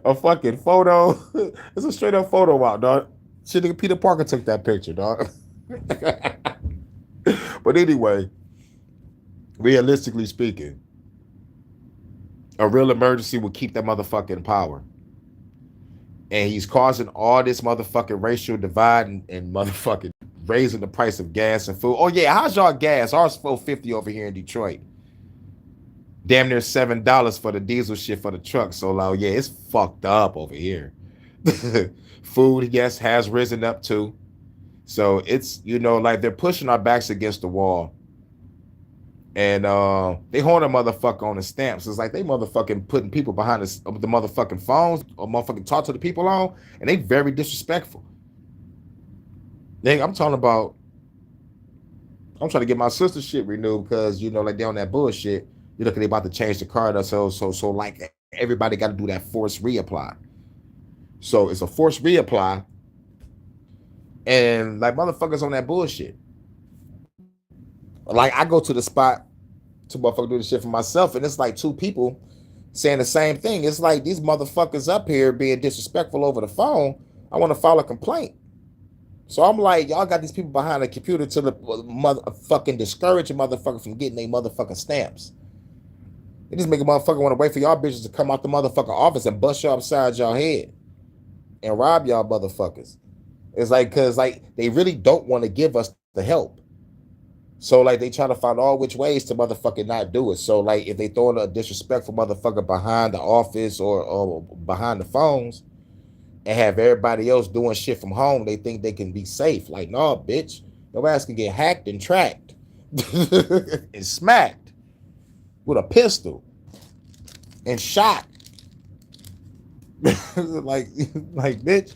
a fucking photo. It's a straight up photo op, dog. Shit, nigga, Peter Parker took that picture, dog. But anyway, realistically speaking, a real emergency will keep that motherfucker in power. And he's causing all this motherfucking racial divide and motherfucking raising the price of gas and food. Oh yeah, how's y'all gas? Ours $4.50 over here in Detroit. Damn near $7 for the diesel shit for the truck. So like, yeah, it's fucked up over here. Food, yes, has risen up too. So it's, you know, like they're pushing our backs against the wall. And they horn a motherfucker on the stamps. It's like they motherfucking putting people behind the motherfucking phones or motherfucking talk to the people on, and they very disrespectful. I'm trying to get my sister's shit renewed because, you know, like they on that bullshit. You look at they about to change the card up, so like everybody got to do that forced reapply. So it's a forced reapply, and like motherfuckers on that bullshit. Like I go to the spot to motherfucker do the shit for myself, and it's like 2 people saying the same thing. It's like these motherfuckers up here being disrespectful over the phone. I want to file a complaint. So I'm like, y'all got these people behind the computer to the motherfucking discourage a motherfucker from getting their motherfucking stamps. They just make a motherfucker want to wait for y'all bitches to come out the motherfucking office and bust y'all upside y'all head and rob y'all motherfuckers. It's like, cause like they really don't want to give us the help. So like they try to find all which ways to motherfucking not do it. So like if they throwing a disrespectful motherfucker behind the office or behind the phones and have everybody else doing shit from home, they think they can be safe. Like, no, bitch, your ass can get hacked and tracked and smacked with a pistol and shot. like bitch,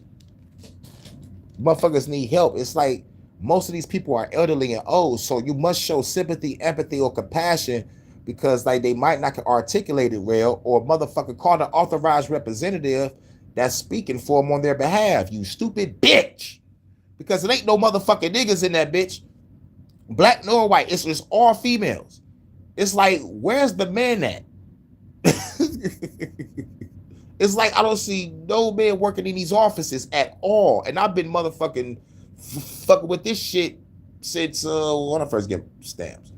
motherfuckers need help. It's like most of these people are elderly and old, so you must show sympathy, empathy, or compassion because like they might not articulate it well, or motherfucker call the authorized representative that's speaking for them on their behalf. You stupid bitch, because it ain't no motherfucking niggas in that bitch, black nor white. It's just all females. It's like, where's the man at? It's like I don't see no man working in these offices at all. And I've been motherfucking fucking with this shit since when I first get stamps.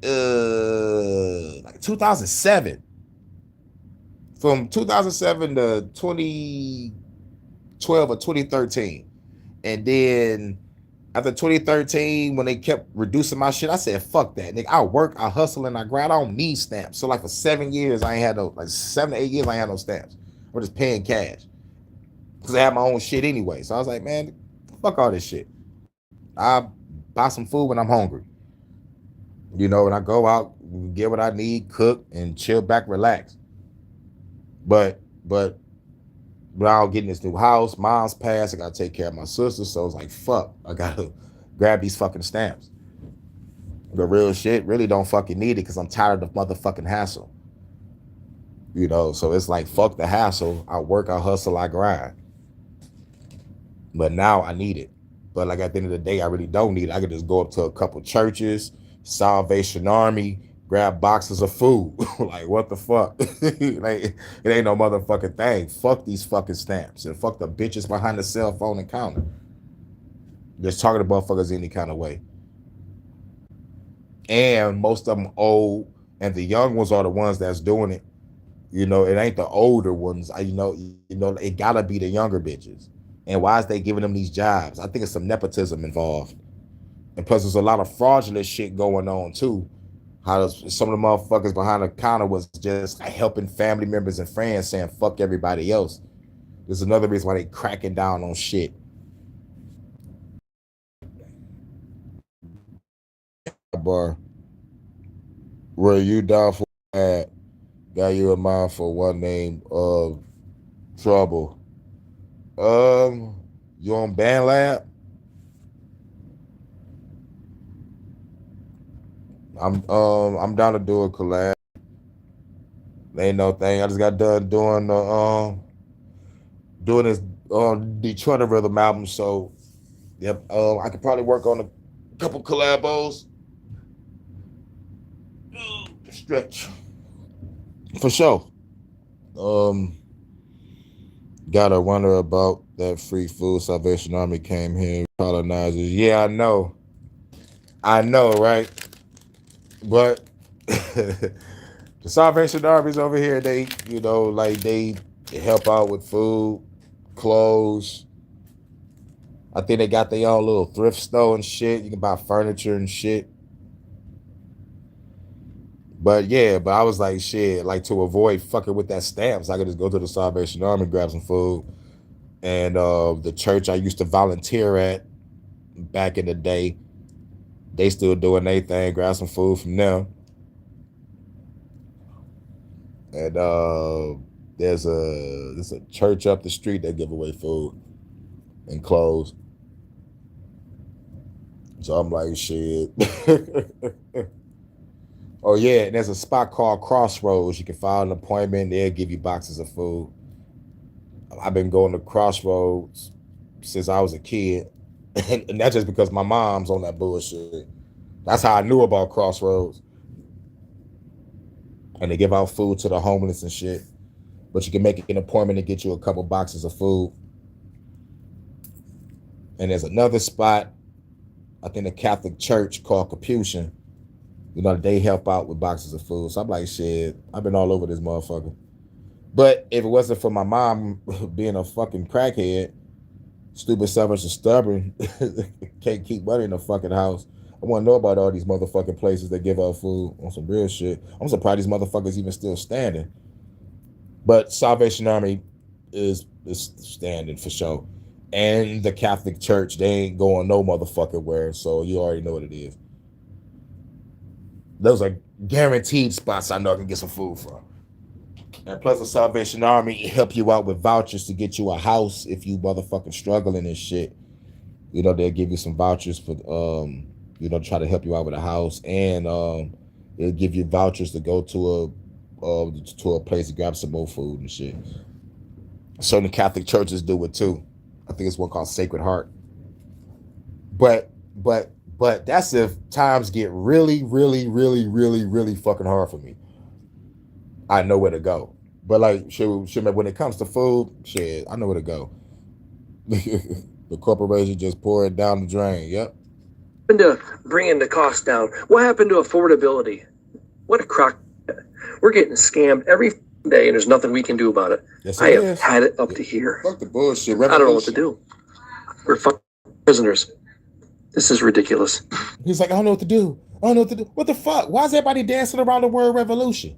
Like 2007. From 2007 to 2012 or 2013. And then after 2013, when they kept reducing my shit, I said, fuck that. Nigga, I work, I hustle, and I grind. I don't need stamps. So like for 7 years, I ain't had no, like 7 to 8 years, I ain't had no stamps. I'm just paying cash. Because I have my own shit anyway. So I was like, man, fuck all this shit. I buy some food when I'm hungry. You know, and I go out, get what I need, cook, and chill back, relax. But I'll get in this new house, mom's passed, I gotta take care of my sister, so it's like, fuck, I gotta grab these fucking stamps. The real shit, really don't fucking need it because I'm tired of the motherfucking hassle. You know, so it's like, fuck the hassle. I work, I hustle, I grind. But now I need it. But like at the end of the day, I really don't need it. I could just go up to a couple churches, Salvation Army, grab boxes of food. Like, what the fuck? Like, it ain't no motherfucking thing. Fuck these fucking stamps. And fuck the bitches behind the cell phone and counter. Just talking to motherfuckers any kind of way. And most of them old. And the young ones are the ones that's doing it. You know, it ain't the older ones. You know, it gotta be the younger bitches. And why is they giving them these jobs? I think it's some nepotism involved. And plus, there's a lot of fraudulent shit going on, too. How some of the motherfuckers behind the counter was just helping family members and friends saying, fuck everybody else. There's another reason why they cracking down on shit. Bar. Were you down for that? Got you in mind for one name of trouble. You on Band Lab? I'm down to do a collab. Ain't no thing. I just got done doing this Detroit Rhythm album. So yep, I could probably work on a couple collabos. Stretch. For sure. Got a wonder about that free food. Salvation Army came here, colonizers. Yeah, I know, right? But the Salvation Army's over here, they, you know, like they help out with food, clothes. I think they got their own little thrift store and shit. You can buy furniture and shit. But yeah, but I was like, shit, like to avoid fucking with that stamps, I could just go to the Salvation Army, grab some food. And the church I used to volunteer at back in the day, they still doing their thing, grab some food from them. And there's a church up the street that give away food and clothes. So I'm like, shit. Oh yeah, and there's a spot called Crossroads. You can file an appointment, they'll give you boxes of food. I've been going to Crossroads since I was a kid. And that's just because my mom's on that bullshit. That's how I knew about Crossroads. And they give out food to the homeless and shit. But you can make an appointment to get you a couple boxes of food. And there's another spot, I think the Catholic Church called Capuchin. You know, they help out with boxes of food. So I'm like, shit, I've been all over this motherfucker. But if it wasn't for my mom being a fucking crackhead, stupid, selfish, and stubborn, can't keep money in the fucking house, I want to know about all these motherfucking places that give out food on some real shit. I'm surprised these motherfuckers even still standing. But Salvation Army is standing for sure. And the Catholic Church, they ain't going no motherfucking where, so you already know what it is. Those are guaranteed spots I know I can get some food from. And plus the Salvation Army help you out with vouchers to get you a house if you motherfucking struggling and shit. You know, they'll give you some vouchers for you know, try to help you out with a house, and it'll give you vouchers to go to a place to grab some more food and shit. Certain Catholic churches do it too. I think it's one called Sacred Heart. But that's if times get really, really, really, really, really fucking hard for me. I know where to go. But like, shit, when it comes to food, shit, I know where to go. The corporation just pour it down the drain. Yep. To bringing the cost down. What happened to affordability? What a crock. We're getting scammed every day, and there's nothing we can do about it. Yes, I have had it up to here. Fuck the bullshit. I don't know what to do. We're fucking prisoners. This is ridiculous. He's like, I don't know what to do. I don't know what to do. What the fuck? Why is everybody dancing around the word revolution?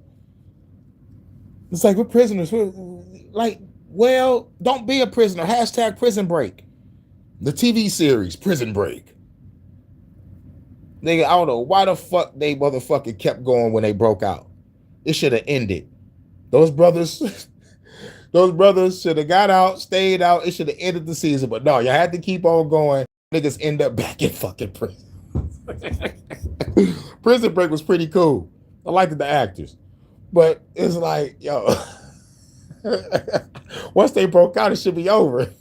It's like, we're prisoners. We're like, well, don't be a prisoner. Hashtag prison break. The TV series, Prison Break. Nigga, I don't know why the fuck they motherfucking kept going when they broke out. It should have ended. Those brothers should have got out, stayed out. It should have ended the season. But no, you had to keep on going. Niggas end up back in fucking prison. Prison Break was pretty cool. I liked the actors. But it's like, yo, once they broke out, it should be over.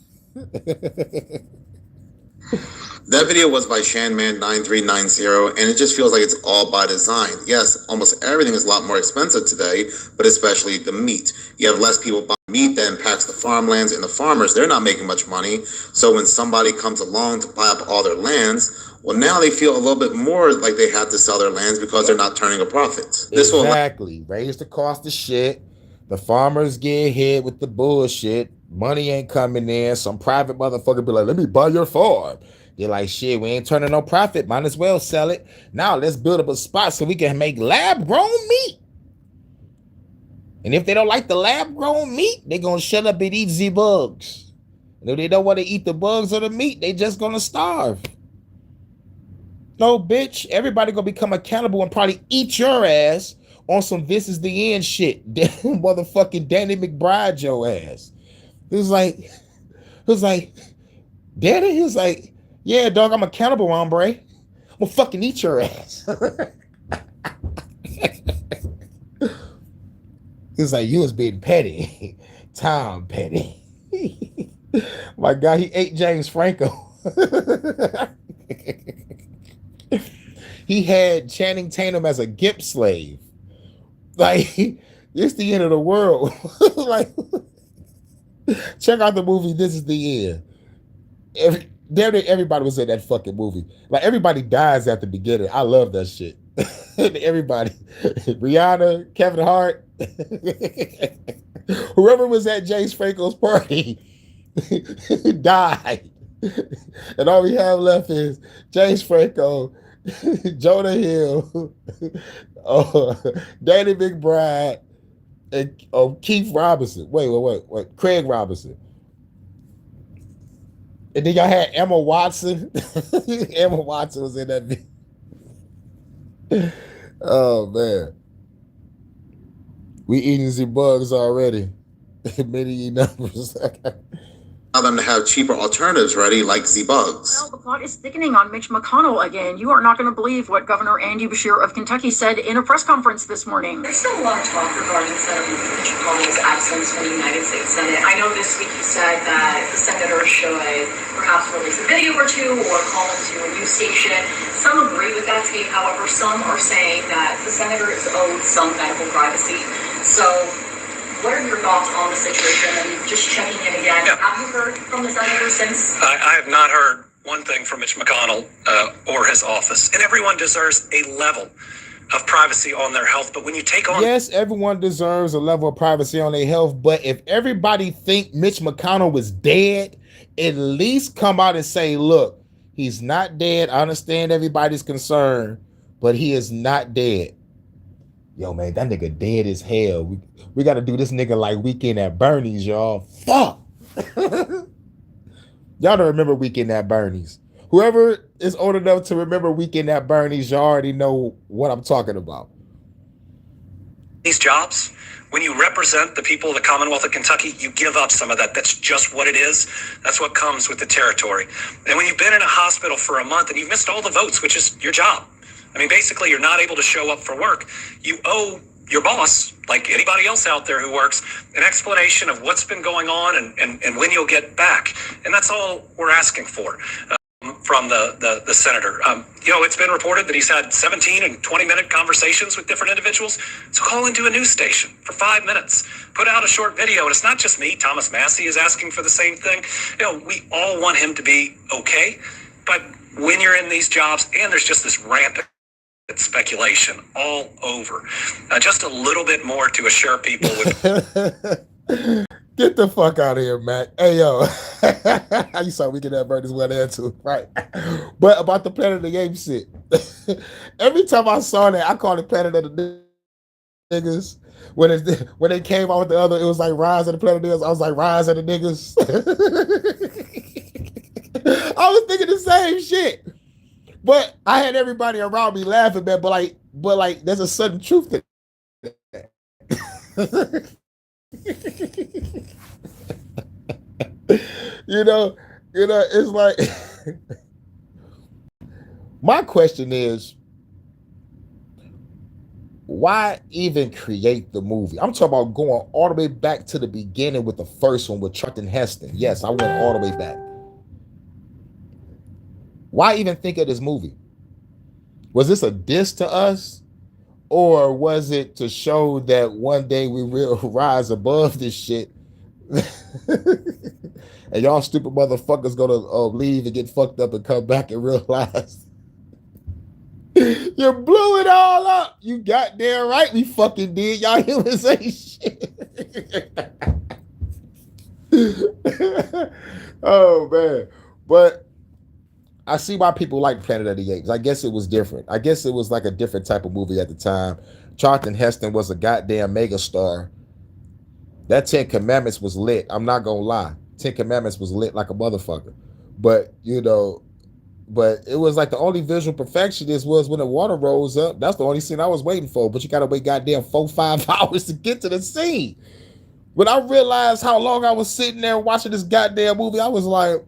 That video was by Shanman9390, and it just feels like it's all by design. Yes, almost everything is a lot more expensive today, but especially the meat. You have less people buying meat that impacts the farmlands, and the farmers, they're not making much money. So when somebody comes along to buy up all their lands, well, now they feel a little bit more like they have to sell their lands because they're not turning a profit. This exactly. Raise the cost of shit. The farmers get hit with the bullshit. Money ain't coming in. Some private motherfucker be like, let me buy your farm. They're like, shit, we ain't turning no profit. Might as well sell it. Now let's build up a spot so we can make lab-grown meat. And if they don't like the lab-grown meat, they're going to shut up and eat the bugs. And if they don't want to eat the bugs or the meat, they just going to starve. No, bitch. Everybody going to become accountable and probably eat your ass on some this is the end shit. Motherfucking Danny McBride your ass. It was like, Danny, he was like, yeah, dog, I'm accountable, hombre. I'm gonna fucking eat your ass. He's like, you was being petty. Tom Petty. My God, he ate James Franco. He had Channing Tatum as a gimp slave. Like, it's the end of the world. Like, check out the movie, This Is the End. Everybody was in that fucking movie. Like, everybody dies at the beginning. I love that shit. Everybody. Rihanna, Kevin Hart. Whoever was at James Franco's party died. And all we have left is James Franco, Jonah Hill, Danny McBride, and Keith Robinson. Wait. Craig Robinson. And then y'all had Emma Watson. Emma Watson was in that video. Oh, man. We eating the bugs already. Many numbers. allow them to have cheaper alternatives ready, like Z-Bugs. Well, the plot is thickening on Mitch McConnell again. You are not going to believe what Governor Andy Beshear of Kentucky said in a press conference this morning. There's still a lot of talk regarding Senator Mitch McConnell's absence from the United States Senate. I know this week you said that the senator should perhaps release a video or two or call into a news station. Some agree with that take. However, some are saying that the senator is owed some medical privacy. So what are your thoughts on the situation? And just checking in again, have you heard from the senator since? I have not heard one thing from Mitch McConnell or his office. And everyone deserves a level of privacy on their health. But when you take on... Yes, everyone deserves a level of privacy on their health. But if everybody think Mitch McConnell was dead, at least come out and say, look, He's not dead. I understand everybody's concern, but he is not dead. Yo, man, that nigga dead as hell. We got to do this nigga like Weekend at Bernie's, y'all. Fuck. Y'all don't remember Weekend at Bernie's. Whoever is old enough to remember Weekend at Bernie's, y'all already know what I'm talking about. These jobs, when you represent the people of the Commonwealth of Kentucky, you give up some of that. That's just what it is. That's what comes with the territory. And when you've been in a hospital for a month and you've missed all the votes, which is your job, I mean, basically, you're not able to show up for work. You owe your boss, like anybody else out there who works, an explanation of what's been going on and when you'll get back. And that's all we're asking for from the senator. It's been reported that he's had 17 and 20-minute conversations with different individuals. So call into a news station for 5 minutes. Put out a short video. And it's not just me. Thomas Massey is asking for the same thing. We all want him to be okay. But when you're in these jobs and there's just this rampant speculation all over, just a little bit more to assure people with. Get the fuck out of here, Matt. Hey, yo. You saw we get that bird as well there too, right? But about the Planet of the Apes shit. Every time I saw that, I called it Planet of the Niggas. When it came out with the other, it was like Rise of the Planet of the Niggas. I was like, Rise of the Niggas. I was thinking the same shit. But I had everybody around me laughing, man. But like, there's a sudden truth to that. It's like my question is, why even create the movie? I'm talking about going all the way back to the beginning with the first one with Charlton Heston. Yes, I went all the way back. Why even think of this movie? Was this a diss to us? Or was it to show that one day we will rise above this shit? And y'all stupid motherfuckers gonna leave and get fucked up and come back and realize you blew it all up. You goddamn right we fucking did. Y'all humans ain't shit. Oh, man. But I see why people like Planet of the Apes. I guess it was different. I guess it was like a different type of movie at the time. Charlton Heston was a goddamn megastar. That 10 Commandments was lit. I'm not gonna lie. 10 Commandments was lit like a motherfucker. But, but it was like the only visual perfection was when the water rose up. That's the only scene I was waiting for. But you gotta wait goddamn 4-5 hours to get to the scene. When I realized how long I was sitting there watching this goddamn movie, I was like,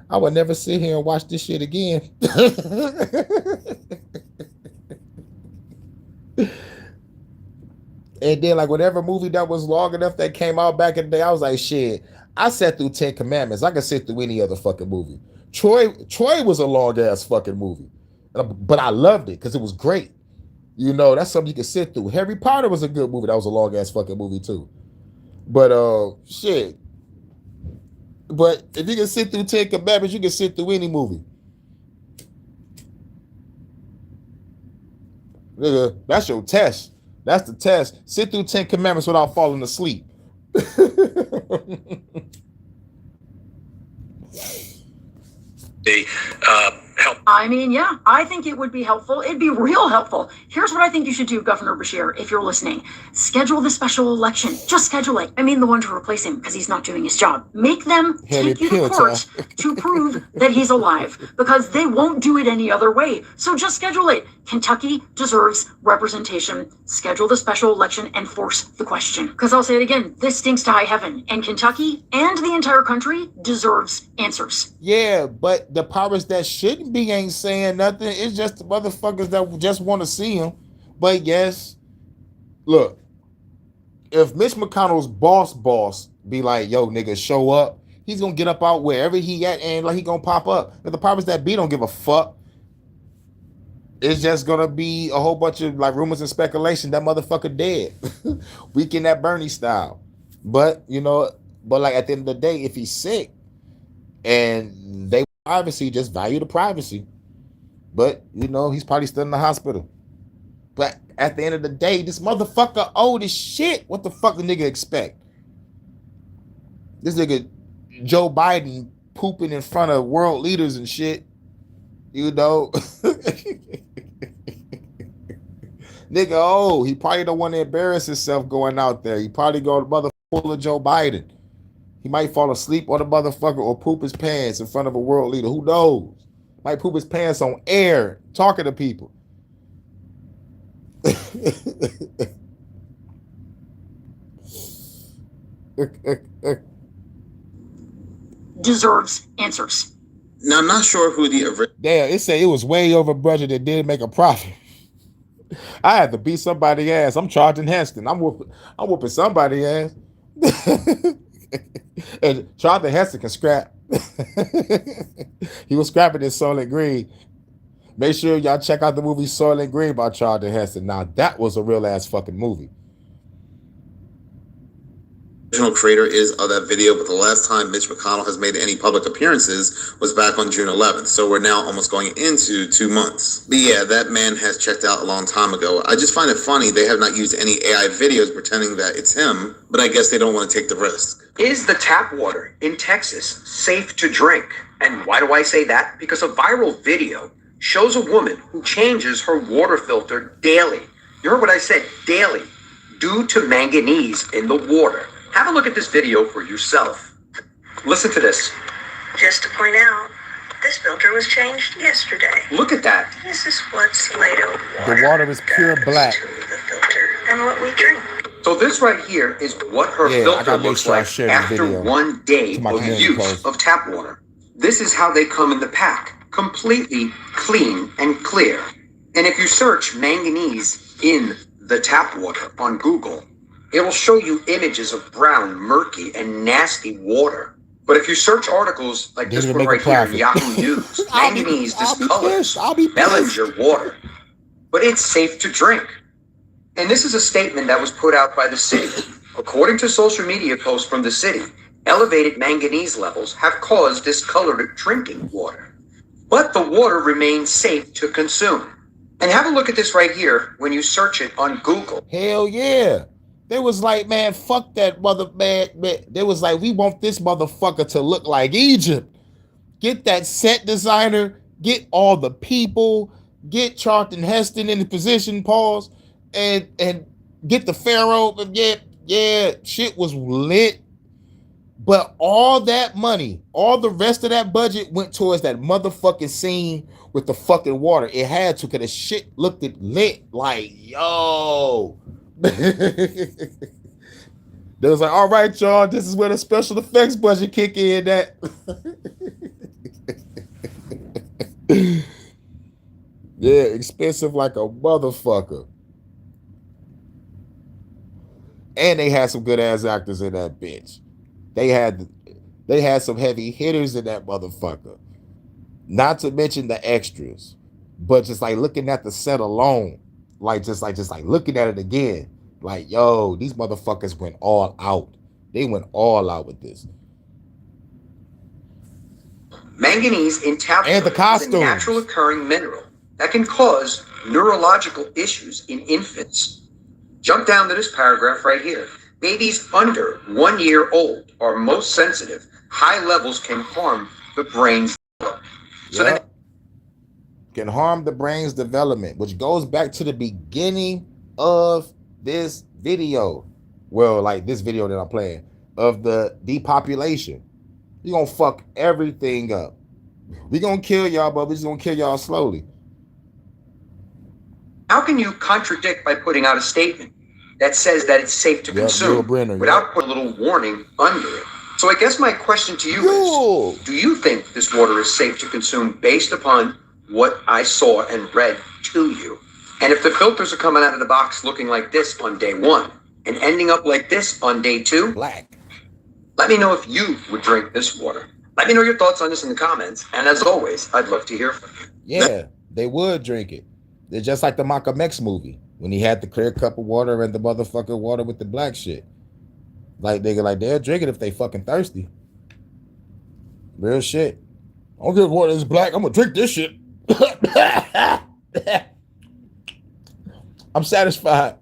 I would never sit here and watch this shit again. And then, like, whatever movie that was long enough that came out back in the day, I was like, shit, I sat through 10 Commandments. I could sit through any other fucking movie. Troy was a long-ass fucking movie. But I loved it because it was great. That's something you could sit through. Harry Potter was a good movie. That was a long-ass fucking movie, too. But, shit. But if you can sit through 10 Commandments, you can sit through any movie. Nigga, that's your test. That's the test. Sit through 10 Commandments without falling asleep. Help. I mean, yeah, I think it would be helpful. It'd be real helpful. Here's what I think you should do, Governor Beshear, if you're listening. Schedule the special election. Just schedule it. I mean, the one to replace him because he's not doing his job. Make them take you to court to prove that he's alive because they won't do it any other way. So just schedule it. Kentucky deserves representation. Schedule the special election and force the question. Because I'll say it again, this stinks to high heaven. And Kentucky and the entire country deserves answers. Yeah, but the powers that shouldn't be ain't saying nothing. It's just the motherfuckers that just want to see him. But yes, look, if Mitch McConnell's boss be like, yo, nigga, show up, he's gonna get up out wherever he at and like he gonna pop up. But the powers that be don't give a fuck. It's just gonna be a whole bunch of like rumors and speculation. That motherfucker dead. Weekend at Bernie style. But like at the end of the day, if he's sick and they privacy, just value the privacy. But he's probably still in the hospital. But at the end of the day, this motherfucker old as shit. What the fuck the nigga expect? This nigga Joe Biden pooping in front of world leaders and shit. You know, nigga, oh, he probably don't want to embarrass himself going out there. He probably go to motherfucker full of Joe Biden. He might fall asleep on the motherfucker or poop his pants in front of a world leader. Who knows? Might poop his pants on air, talking to people. Deserves answers. Now, I'm not sure who the... Damn, it said it was way over budget and didn't make a profit. I had to beat somebody's ass. I'm charging Heston. I'm whooping somebody's ass. And Charlton Heston can scrap. He was scrapping in Soylent Green. Make sure y'all check out the movie Soylent Green by Charlton Heston. Now, that was a real ass fucking movie. Original creator is of that video, but the last time Mitch McConnell has made any public appearances was back on June 11th. So we're now almost going into 2 months. But yeah, that man has checked out a long time ago. I just find it funny they have not used any AI videos pretending that it's him, but I guess they don't want to take the risk. Is the tap water in Texas safe to drink? And why do I say that? Because a viral video shows a woman who changes her water filter daily. You heard what I said, daily, due to manganese in the water. Have a look at this video for yourself. Listen to this. Just to point out, this filter was changed yesterday. Look at that. This is what Slato The water is pure black. the filter and what we drink. So this right here is what her filter looks like after 1 day of use of tap water. This is how they come in the pack, completely clean and clear. And if you search manganese in the tap water on Google, it will show you images of brown, murky, and nasty water. But if you search articles like this one right here in Yahoo News, manganese discolors Bellinger water. But it's safe to drink. And this is a statement that was put out by the city. According to social media posts from the city, elevated manganese levels have caused discolored drinking water. But the water remains safe to consume. And have a look at this right here when you search it on Google. Hell yeah. They was like, man, fuck that man. They was like, we want this motherfucker to look like Egypt. Get that set designer, get all the people, get Charlton Heston in the position, pause, and get the Pharaoh. But yeah, shit was lit. But all that money, all the rest of that budget went towards that motherfucking scene with the fucking water. It had to, because the shit looked lit like, yo. They was like, all right, y'all, this is where the special effects budget kick in at. Yeah, expensive like a motherfucker. And they had some good ass actors in that bitch. They had some heavy hitters in that motherfucker. Not to mention the extras. But just like looking at the set alone, just looking at it again, like, yo, these motherfuckers went all out. They went all out with this. Manganese in tap water is a natural occurring mineral that can cause neurological issues in infants. Jump down to this paragraph right here. Babies under 1 year old are most sensitive. High levels can harm the brain's development. Can harm the brain's development, which goes back to the beginning of this video. Well, like this video that I'm playing of the depopulation. You're gonna fuck everything up. We're gonna kill y'all, but we're just gonna kill y'all slowly. How can you contradict by putting out a statement that says that it's safe to consume without putting a little warning under it? So I guess my question to you is, do you think this water is safe to consume based upon what I saw and read to you? And if the filters are coming out of the box looking like this on day 1 and ending up like this on day 2, black, let me know if you would drink this water. Let me know your thoughts on this in the comments. And as always, I'd love to hear from you. Yeah, they would drink it. They're just like the Malcolm X movie when he had the clear cup of water and the motherfucking water with the black shit. Like, they'll drink it if they fucking thirsty. Real shit. I don't give a water is black. I'm gonna drink this shit. I'm satisfied.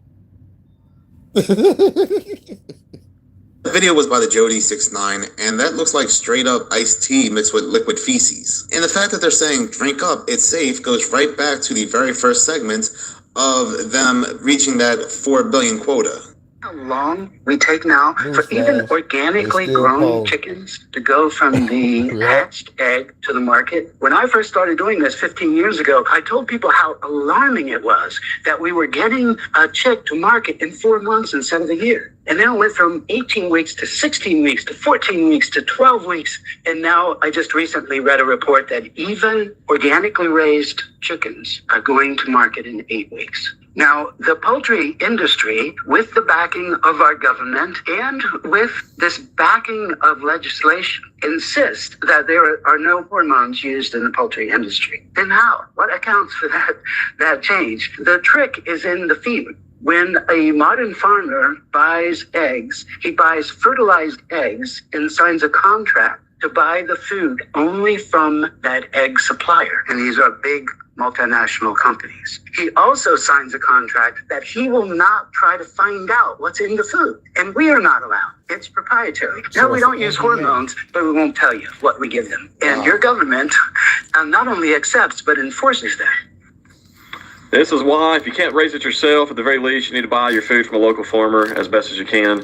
The video was by the Jody69, and that looks like straight up iced tea mixed with liquid feces. And the fact that they're saying drink up, it's safe, goes right back to the very first segment of them reaching that 4 billion quota. How long we take now for even organically grown chickens to go from the hatched egg to the market. When I first started doing this 15 years ago, I told people how alarming it was that we were getting a chick to market in 4 months instead of a year. And then it went from 18 weeks to 16 weeks to 14 weeks to 12 weeks. And now I just recently read a report that even organically raised chickens are going to market in 8 weeks. Now, the poultry industry, with the backing of our government and with this backing of legislation, insist that there are no hormones used in the poultry industry. Then how? What accounts for that change? The trick is in the feed. When a modern farmer buys eggs, he buys fertilized eggs and signs a contract to buy the food only from that egg supplier. And these are big multinational companies. He also signs a contract that he will not try to find out what's in the food. And we are not allowed. It's proprietary. No, we don't use hormones, but we won't tell you what we give them. And your government not only accepts, but enforces that. This is why, if you can't raise it yourself, at the very least, you need to buy your food from a local farmer as best as you can.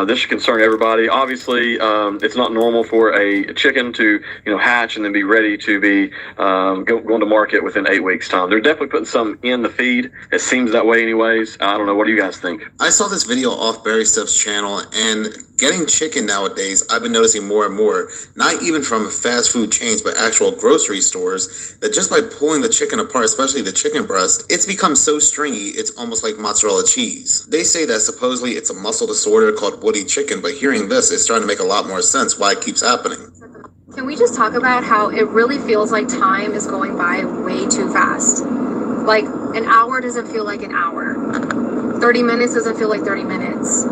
This should concern everybody. Obviously, it's not normal for a chicken to, hatch and then be ready to be going to market within 8 weeks' time. They're definitely putting some in the feed. It seems that way anyways. I don't know. What do you guys think? I saw this video off Barry Stepp's channel, and getting chicken nowadays, I've been noticing more and more, not even from fast food chains, but actual grocery stores, that just by pulling the chicken apart, especially the chicken breast, it's become so stringy, it's almost like mozzarella cheese. They say that supposedly it's a muscle disorder called woody chicken, but hearing this, it's starting to make a lot more sense why it keeps happening. Can we just talk about how it really feels like time is going by way too fast? Like, an hour doesn't feel like an hour. 30 minutes doesn't feel like 30 minutes.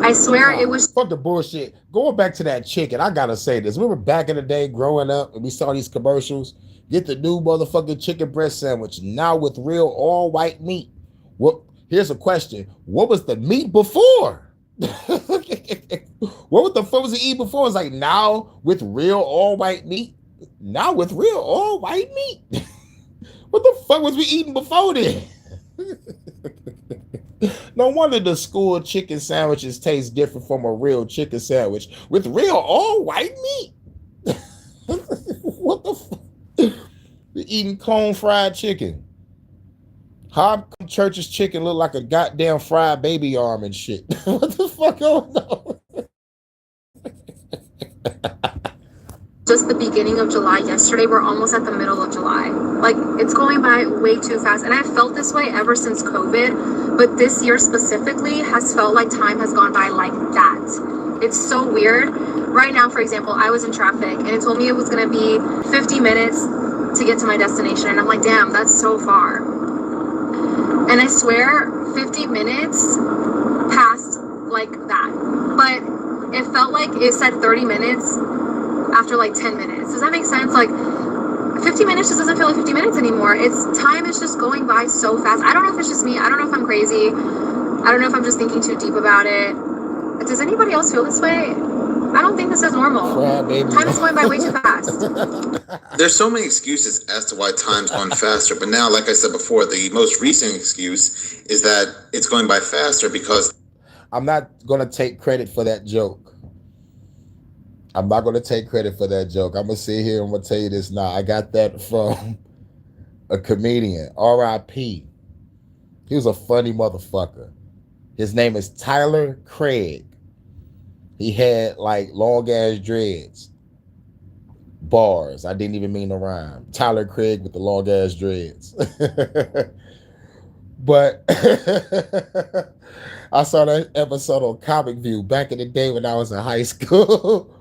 I swear it was... Fuck the bullshit. Going back to that chicken, I gotta say this. We were back in the day growing up, and we saw these commercials. Get the new motherfucking chicken breast sandwich, now with real all-white meat. Here's a question. What was the meat before? What the fuck was it eating before? It's like, now with real all-white meat? Now with real all-white meat? What the fuck was we eating before then? No wonder the school chicken sandwiches taste different from a real chicken sandwich with real all-white meat. What the fuck? We're eating cone fried chicken. How Church's chicken look like a goddamn fried baby arm and shit? What the fuck going on? Just the beginning of July yesterday. We're almost at the middle of July. Like, it's going by way too fast. And I've felt this way ever since COVID. But this year specifically has felt like time has gone by like that. It's so weird. Right now, for example, I was in traffic and it told me it was going to be 50 minutes to get to my destination. And I'm like, damn, that's so far. And I swear 50 minutes passed like that. But it felt like it said 30 minutes after like 10 minutes. Does that make sense? Like, 50 minutes just doesn't feel like 50 minutes anymore. Time is just going by so fast. I don't know if it's just me. I don't know if I'm crazy. I don't know if I'm just thinking too deep about it. Does anybody else feel this way? I don't think this is normal. Time is going by way too fast. There's so many excuses as to why time's gone faster, but now, like I said before, the most recent excuse is that it's going by faster because... I'm not going to take credit for that joke. I'm not going to take credit for that joke. I'm going to sit here and I'm going to tell you this now. I got that from a comedian, R.I.P. He was a funny motherfucker. His name is Tyler Craig. He had like long ass dreads. Bars. I didn't even mean to rhyme. Tyler Craig with the long ass dreads. But I saw that episode on Comic View back in the day when I was in high school.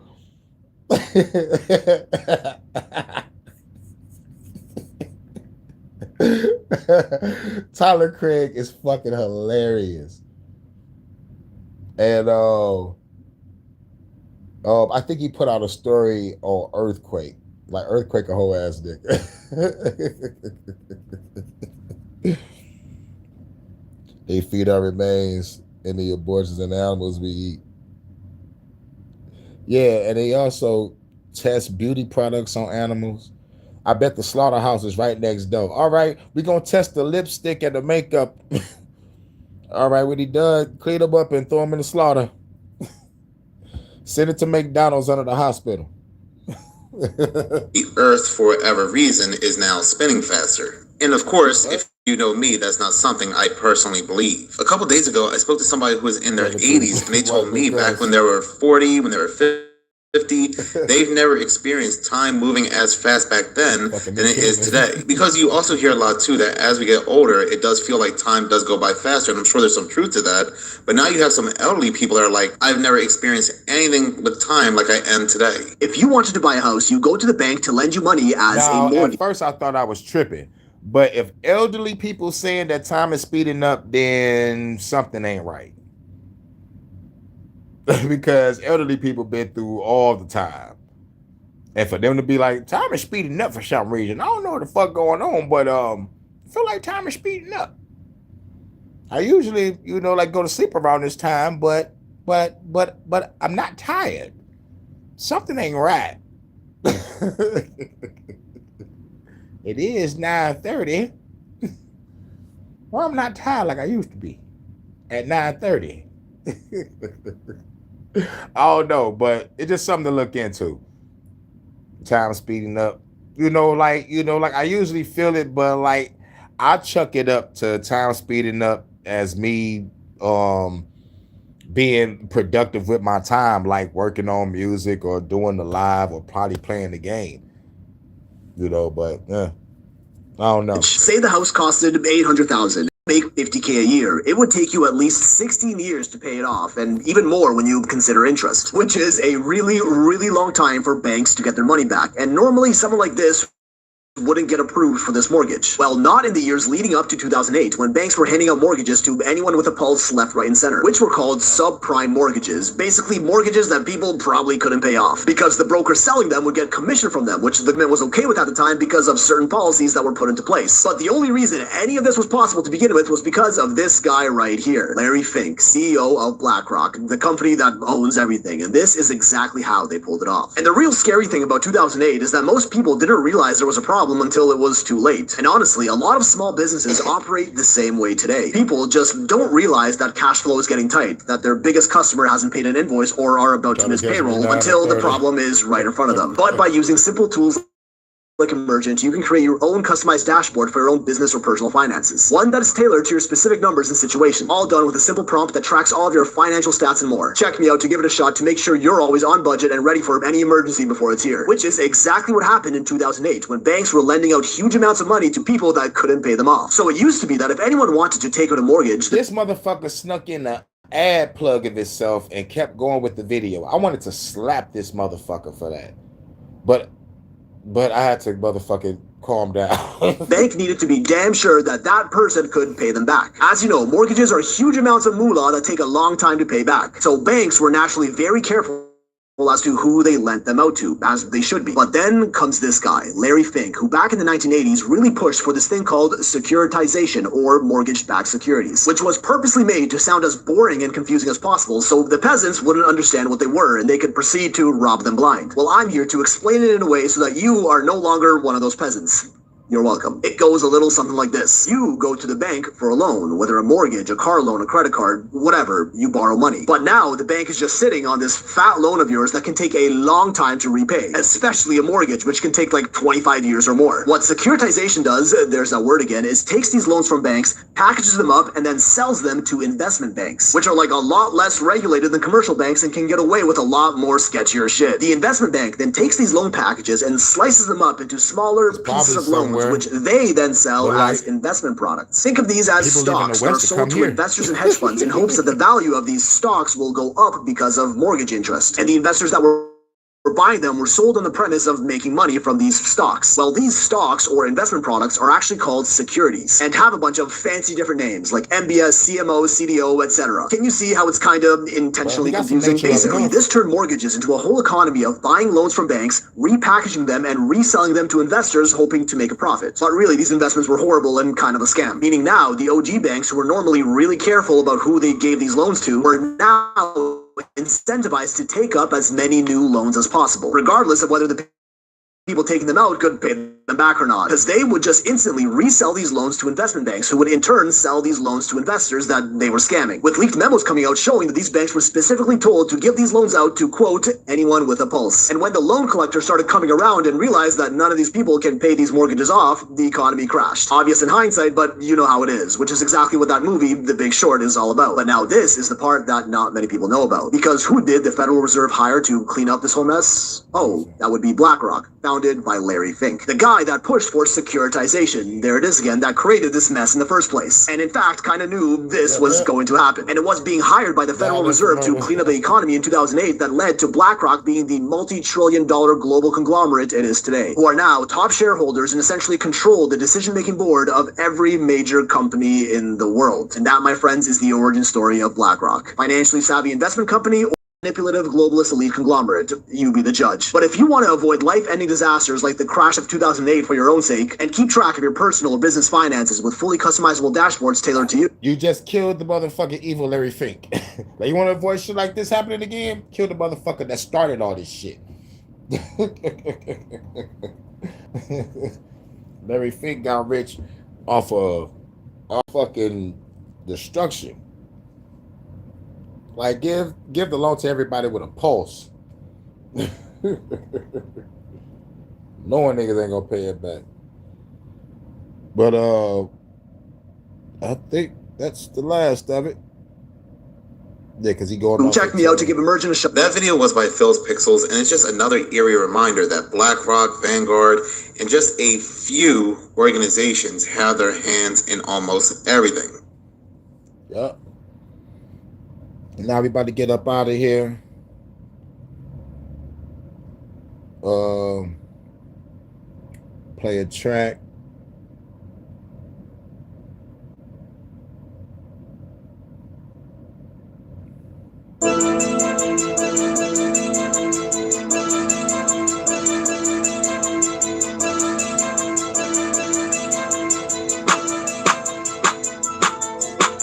Tyler Craig is fucking hilarious. And I think he put out a story on Earthquake. Like Earthquake a whole ass nigga. They feed our remains in the abortions and animals we eat. Yeah, and they also test beauty products on animals. I bet the slaughterhouse is right next door. All right, we're going to test the lipstick and the makeup. All right, what he does, clean them up and throw them in the slaughter. Send it to McDonald's under the hospital. The Earth, for whatever reason, is now spinning faster. And of course, if you know me, that's not something I personally believe. A couple days ago, I spoke to somebody who was in their 80s, and they told me back when they were 40, when they were 50, they've never experienced time moving as fast back then than it is today. Because you also hear a lot too that as we get older, it does feel like time does go by faster, and I'm sure there's some truth to that. But now you have some elderly people that are like, I've never experienced anything with time like I am today. If you wanted to buy a house, you go to the bank to lend you money as a mortgage. At first I thought I was tripping, but if elderly people saying that time is speeding up, then something ain't right. Because elderly people been through all the time. And for them to be like, time is speeding up for some reason. I don't know what the fuck going on, but I feel like time is speeding up. I usually, like go to sleep around this time, but I'm not tired. Something ain't right. It is 9:30. Well, I'm not tired like I used to be at 9:30. I don't know, but it's just something to look into. Time speeding up. Like I usually feel it, but like I chuck it up to time speeding up as me being productive with my time, like working on music or doing the live or probably playing the game. But I don't know. Say the house costed $800,000. Make $50K a year, it would take you at least 16 years to pay it off, and even more when you consider interest, which is a really, really long time for banks to get their money back. And normally someone like this wouldn't get approved for this mortgage. Well, not in the years leading up to 2008, when banks were handing out mortgages to anyone with a pulse left, right, and center, which were called subprime mortgages, basically mortgages that people probably couldn't pay off, because the broker selling them would get commission from them, which the government was okay with at the time because of certain policies that were put into place. But the only reason any of this was possible to begin with was because of this guy right here, Larry Fink, CEO of BlackRock, the company that owns everything, and this is exactly how they pulled it off. And the real scary thing about 2008 is that most people didn't realize there was a problem until it was too late. And honestly, a lot of small businesses operate the same way today. People just don't realize that cash flow is getting tight, that their biggest customer hasn't paid an invoice or are about to miss payroll until the problem is right in front of them. But by using simple tools like Emergent, you can create your own customized dashboard for your own business or personal finances. One that is tailored to your specific numbers and situation. All done with a simple prompt that tracks all of your financial stats and more. Check me out to give it a shot to make sure you're always on budget and ready for any emergency before it's here. Which is exactly what happened in 2008 when banks were lending out huge amounts of money to people that couldn't pay them off. So it used to be that if anyone wanted to take out a mortgage... This motherfucker snuck in an ad plug of itself and kept going with the video. I wanted to slap this motherfucker for that. But I had to motherfucking calm down. Bank needed to be damn sure that that person could pay them back. As you know, mortgages are huge amounts of moolah that take a long time to pay back. So banks were naturally very careful as to who they lent them out to, as they should be. But then comes this guy, Larry Fink, who back in the 1980s really pushed for this thing called securitization, or mortgage-backed securities, which was purposely made to sound as boring and confusing as possible so the peasants wouldn't understand what they were and they could proceed to rob them blind. Well, I'm here to explain it in a way so that you are no longer one of those peasants. You're welcome. It goes a little something like this. You go to the bank for a loan, whether a mortgage, a car loan, a credit card, whatever, you borrow money. But now the bank is just sitting on this fat loan of yours that can take a long time to repay, especially a mortgage, which can take like 25 years or more. What securitization does, there's that word again, is takes these loans from banks, packages them up, and then sells them to investment banks, which are like a lot less regulated than commercial banks and can get away with a lot more sketchier shit. The investment bank then takes these loan packages and slices them up into smaller pieces of loans, which they then sell as investment products. Think of these as stocks that are sold to investors and hedge funds in hopes that the value of these stocks will go up because of mortgage interest. And the investors that were buying them were sold on the premise of making money from these stocks. Well, these stocks or investment products are actually called securities and have a bunch of fancy different names like MBS, CMO, CDO, etc. Can you see how it's kind of intentionally confusing? Basically, this turned mortgages into a whole economy of buying loans from banks, repackaging them, and reselling them to investors hoping to make a profit. But really, these investments were horrible and kind of a scam. Meaning now, the OG banks, who were normally really careful about who they gave these loans to, were now incentivized to take up as many new loans as possible, regardless of whether the people taking them out could pay them back or not, because they would just instantly resell these loans to investment banks, who would in turn sell these loans to investors that they were scamming, with leaked memos coming out showing that these banks were specifically told to give these loans out to, quote, anyone with a pulse. And when the loan collector started coming around and realized that none of these people can pay these mortgages off, the economy crashed. Obvious in hindsight, but you know how it is, which is exactly what that movie, The Big Short, is all about. But now this is the part that not many people know about, because who did the Federal Reserve hire to clean up this whole mess? Oh, that would be BlackRock, founded by Larry Fink, the guy that pushed for securitization. There it is again, that created this mess in the first place. And in fact, kind of knew this was going to happen. And it was being hired by the Federal Reserve to clean up the economy in 2008 that led to BlackRock being the multi-trillion-dollar global conglomerate it is today, who are now top shareholders and essentially control the decision-making board of every major company in the world. And that, my friends, is the origin story of BlackRock. Financially savvy investment company, manipulative globalist elite conglomerate, you be the judge. But if you want to avoid life-ending disasters like the crash of 2008 for your own sake, and keep track of your personal or business finances with fully customizable dashboards tailored to you, you just killed the motherfucking evil Larry Fink. Like, you want to avoid shit like this happening again? Kill the motherfucker that started all this shit. Larry Fink got rich off of fucking destruction. Like, give the loan to everybody with a pulse. Knowing niggas ain't gonna pay it back. But I think that's the last of it. Yeah, because he going on. Check me out to give Emergent a shot. That video was by Phil's Pixels, and it's just another eerie reminder that BlackRock, Vanguard, and just a few organizations have their hands in almost everything. Yep. And now we about to get up out of here. Play a track.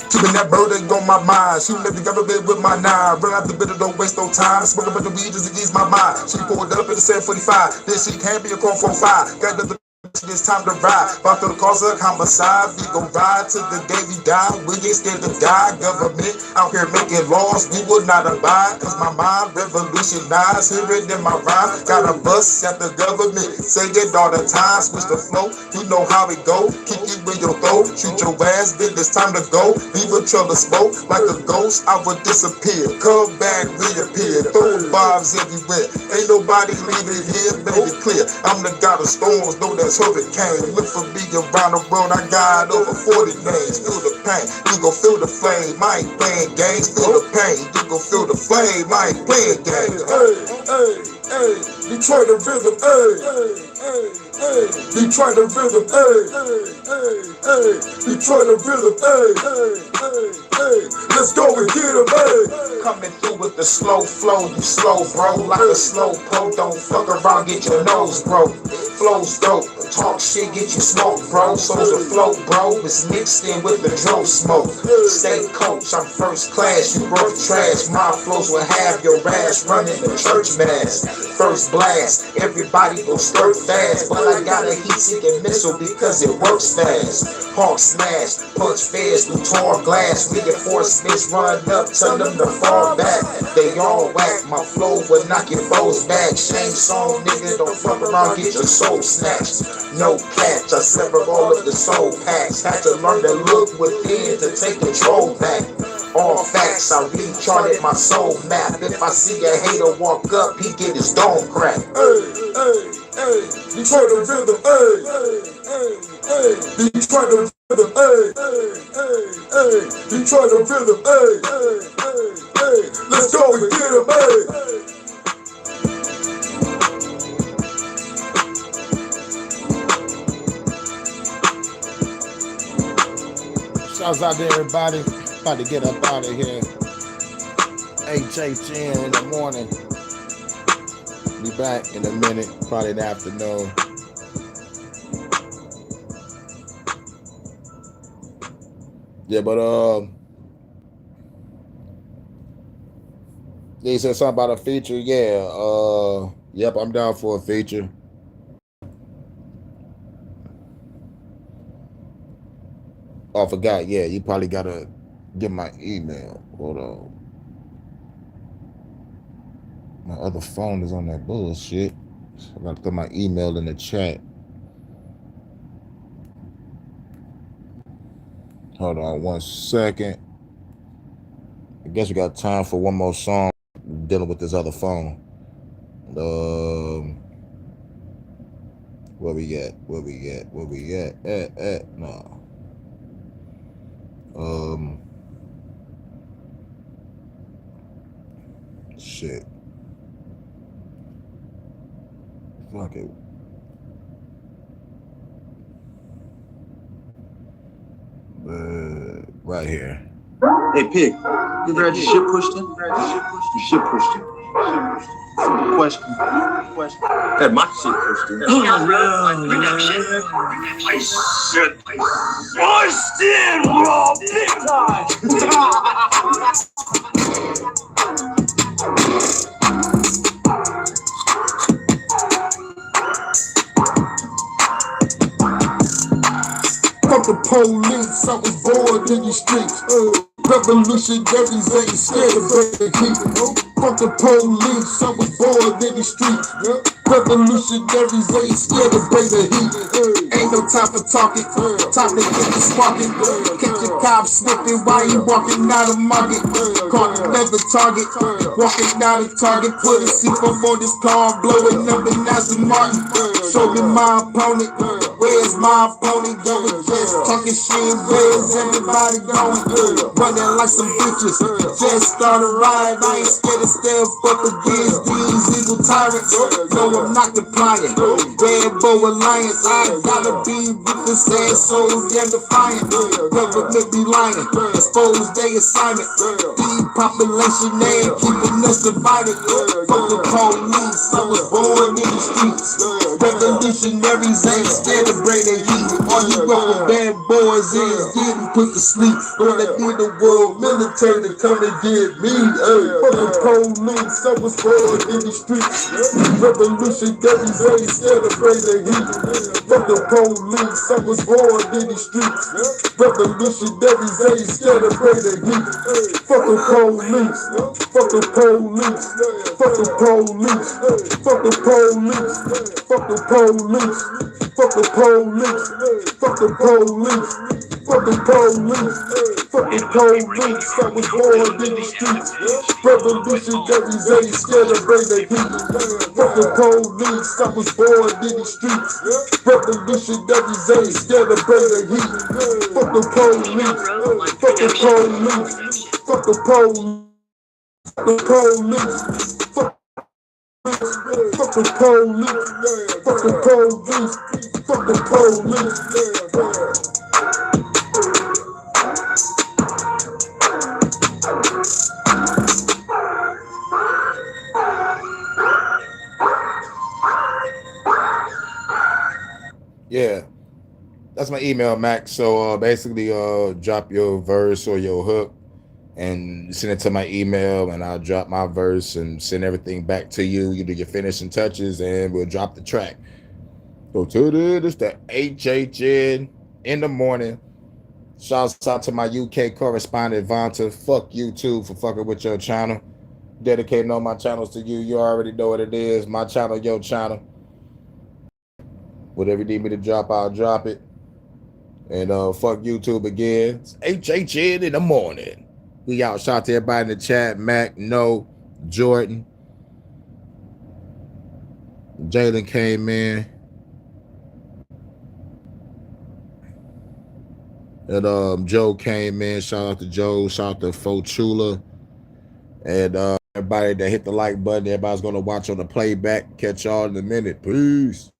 Keeping that burden on my mind. Shooting at the government with my nine. Run out the bitter, don't waste no time. Smoking about the weed just to ease my mind. She pulled up in the 745. Then she can't be a call 45. Got nothing. It's time to ride. About to cause a homicide. We gon' ride till the day we die. We ain't scared to die. Government out here making laws we will not abide. Cause my mind revolutionized. Hear it in my rhyme. Got a bust at the government. Say it all the time. Switch the flow. You know how it go. Kick you in your throat. Shoot your ass. Then it's time to go. Leave a trail of smoke. Like a ghost I would disappear. Come back, reappear. Throw bombs everywhere. Ain't nobody leaving here. Made it clear. I'm the god of storms. Know that's hurricane. Look for me around the world. I got over 40 names. Feel the pain. You gon' feel the flame. I ain't playing games. Feel the pain. You gon' feel the flame. I ain't playing games. Hey, hey, hey. Detroit the rhythm. Hey, hey, hey, hey. Detroit the rhythm. Hey, hey, hey, hey. Detroit the rhythm. Hey, hey, hey, hey. Let's go and get him. Hey. Coming through with the slow flow. You slow, bro. Like a slow po. Don't fuck around. Get your nose broke. Flow's dope. Talk shit, get you smoked, bro. So's a flow, bro. It's mixed in with the dro smoke. Stay coach, I'm first class. You broke trash. My flows will have your ass running the church mass. First blast, everybody go skirt fast. But I got a heat-seeking missile because it works fast. Hawk smash, punch fast through torn glass. Reinforcements run up, tell them to fall back. They all whack, my flow will knock your foes back. Shame song, nigga, don't fuck around, get your soul snatched. No catch, I sever all of the soul packs. Had to learn to look within to take control back. All facts, I recharted my soul map. If I see a hater walk up, he get his dome cracked. Hey, hey, hey, Detroit the rhythm, hey, hey, hey, hey, Detroit the rhythm, hey, hey, hey, hey, Detroit the rhythm, hey, hey, hey, hey, let's go and get him, hey. Shouts out to everybody. About to get up out of here. HHN in the morning. Be back in a minute, probably in the afternoon. Yeah, but They said something about a feature. Yeah. Yep, I'm down for a feature. Oh, I forgot. Yeah, you probably gotta get my email. Hold on. My other phone is on that bullshit. So I gotta put my email in the chat. Hold on 1 second. I guess we got time for one more song dealing with this other phone. Where we at? No. Shit. Fuck it. Right here. Hey, Pig, you ever had your shit pushed in? Your shit pushed in. Simple question. Had my shit pushed in. My shit pushed in, bro, big time. Fuck the police, I was born in these streets. Revolutionaries ain't scared of breaking heat. Fuck the police, I was born in these streets. Revolutionaries ain't scared of breaking heat. Ain't no time for talking, time to get the sparking. Catch your cop slipping while you walking out of market. Caught another target, walking out of target. Put a C4 on this car, blowing up in Aston Martin. Show me my opponent. Where's my opponent going? Just talking shit, where's everybody going? Running like some bitches, just started riding. I ain't scared to step up against these evil tyrants. No, I'm not complying. Rambo Alliance, I gotta be with the sad souls, damn defiant. Government be lying, expose their assignment. Depopulation ain't keeping us divided. Fuck the police, I was born in the streets. Revolutionaries ain't scared to bring the heat. All you rubber bad boys is getting put to sleep. Gonna need the world military to come and get me. Fuck the police, I was born in the streets. Revolutionaries ain't scared to bring the heat. Fuck the police, I was born in the streets. Revolutionaries ain't scared to bring the heat. Fuck the police, fuck the police, fuck the police, fuck the police, fuck the police, fuck the police, fuck the police, fuck the police, fuck the police. I was born in the streets. Revolutionaries ain't scared to bring the heat. Fuck the police, I was born in the streets. Revolutionaries ain't scared to bring the heat. Fuck the police, fuck the police, fuck the police, fuck the police, fuck the police, fuck the police, fuck the police. Yeah, that's my email, Max. So basically, drop your verse or your hook and send it to my email, and I'll drop my verse and send everything back to you. You do your finishing touches, and we'll drop the track. So today, this the HHN in the morning. Shouts out to my UK correspondent, Vonta. Fuck you too for fucking with your channel. Dedicating all my channels to you. You already know what it is. My channel, your channel. Whatever you need me to drop, I'll drop it. And fuck YouTube again. It's HHN in the morning. We out. Shout out to everybody in the chat. Mac, No, Jordan. Jalen came in. And Joe came in. Shout out to Joe. Shout out to Fochula. And everybody that hit the like button. Everybody's going to watch on the playback. Catch y'all in a minute. Peace.